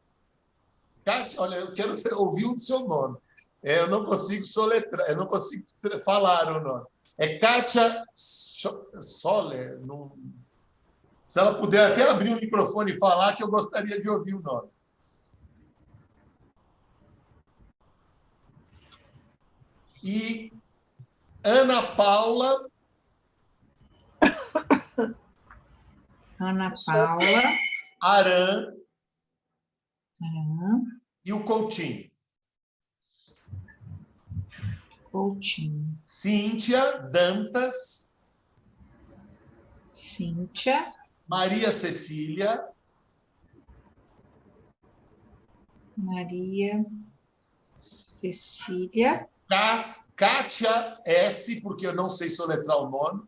A: olha, eu quero ouvir o seu nome. Eu não consigo soletrar, eu não consigo falar o nome. É Kátia Soler. Se ela puder até abrir o microfone e falar, que eu gostaria de ouvir o nome. E Ana Paula. Aran. E o Coutinho. Cíntia Dantas. Maria Cecília. Kátia S., porque eu não sei soletrar o nome.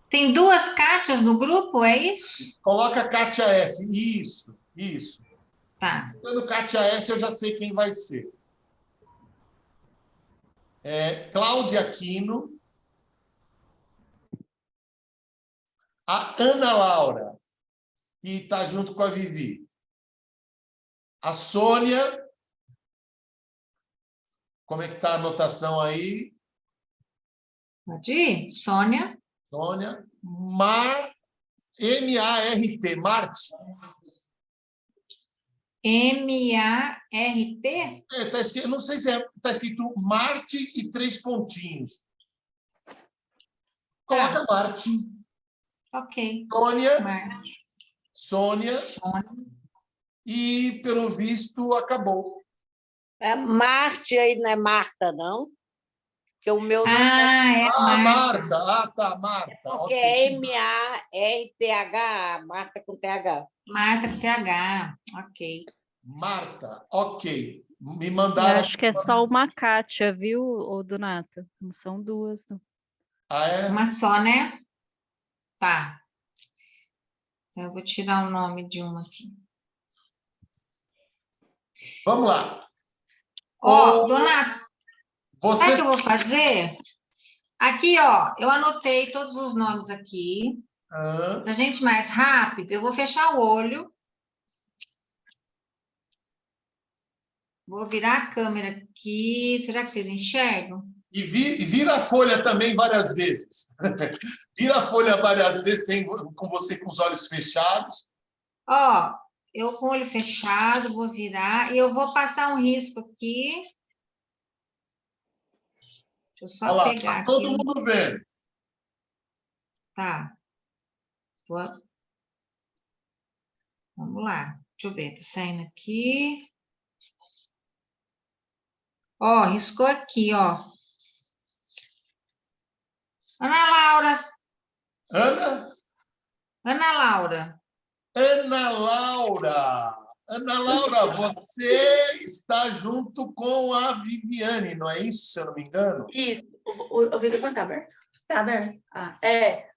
B: Tem duas Kátias no grupo, é isso?
A: Coloca Kátia S. Isso.
B: Tá.
A: Quando Kátia S, eu já sei quem vai ser. Cláudia Aquino. A Ana Laura, que está junto com a Vivi. A Sônia. Como é que está a anotação aí?
B: Pode ir. Sônia.
A: M-A-R-T. Marte.
B: M-A-R-T?
A: Tá escrito, não sei se está escrito Marte e 3 pontinhos. Coloca Marte.
B: Ok.
A: Sônia. E, pelo visto, acabou.
N: Marte aí não é Marta, não? Porque o meu não
A: Marta. Tá, Marta.
N: Porque é M-A-R-T-H, Marta com T-H.
B: Marta com T-H, ok.
A: Marta, ok. Me mandaram...
R: Eu acho que é só uma Kátia, viu, Donato? Não são duas, não.
A: Ah, é?
B: Uma só, né? Tá. Então, eu vou tirar o nome de uma aqui.
A: Vamos lá.
B: Donato, sabe o que eu vou fazer? Aqui, eu anotei todos os nomes aqui. Para gente mais rápido, eu vou fechar o olho. Vou virar a câmera aqui. Será que vocês enxergam?
A: E vira a folha também várias vezes. Vira a folha várias vezes com você com os olhos fechados.
B: Eu com o olho fechado vou virar e eu vou passar um risco aqui. Deixa eu só pegar aqui.
A: Todo mundo vendo.
B: Tá. Vamos lá. Deixa eu ver. Tá saindo aqui. Riscou aqui, Ana Laura.
A: Ana?
B: Ana Laura.
A: Ana Laura. Ana Laura, você está junto com a Viviane, não é isso, se eu não me engano?
C: Isso. O microfone está aberto? Está aberto. Ah, é.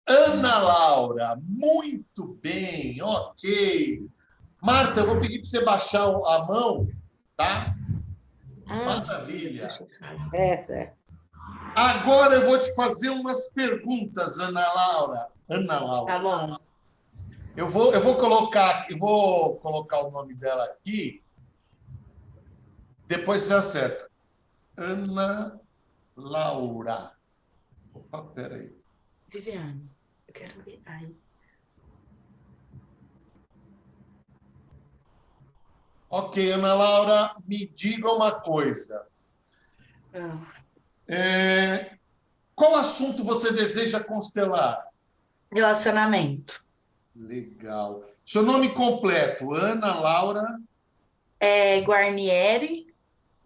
A: Ana Laura, muito bem, ok. Marta, eu vou pedir para você baixar a mão, tá? Maravilha.
N: Certo.
A: Agora eu vou te fazer umas perguntas, Ana Laura. Ana Laura.
C: Tá bom.
A: Eu vou colocar o nome dela aqui. Depois você acerta. Ana Laura. Opa, peraí.
C: Viviane, eu quero ver aí.
A: Ok, Ana Laura, me diga uma coisa. Qual assunto você deseja constelar?
C: Relacionamento.
A: Legal. Seu nome completo, Ana Laura?
C: Guarnieri.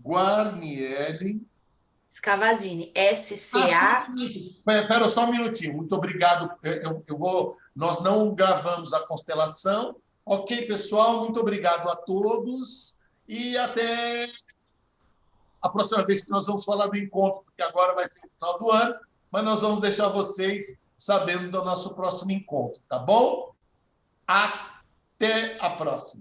A: Guarnieri.
C: Scavazini. SCA.
A: Espera só um minutinho. Muito obrigado. Nós não gravamos a constelação. Ok, pessoal? Muito obrigado a todos. E até a próxima vez que nós vamos falar do encontro, porque agora vai ser o final do ano, mas nós vamos deixar vocês sabendo do nosso próximo encontro, tá bom? Até a próxima.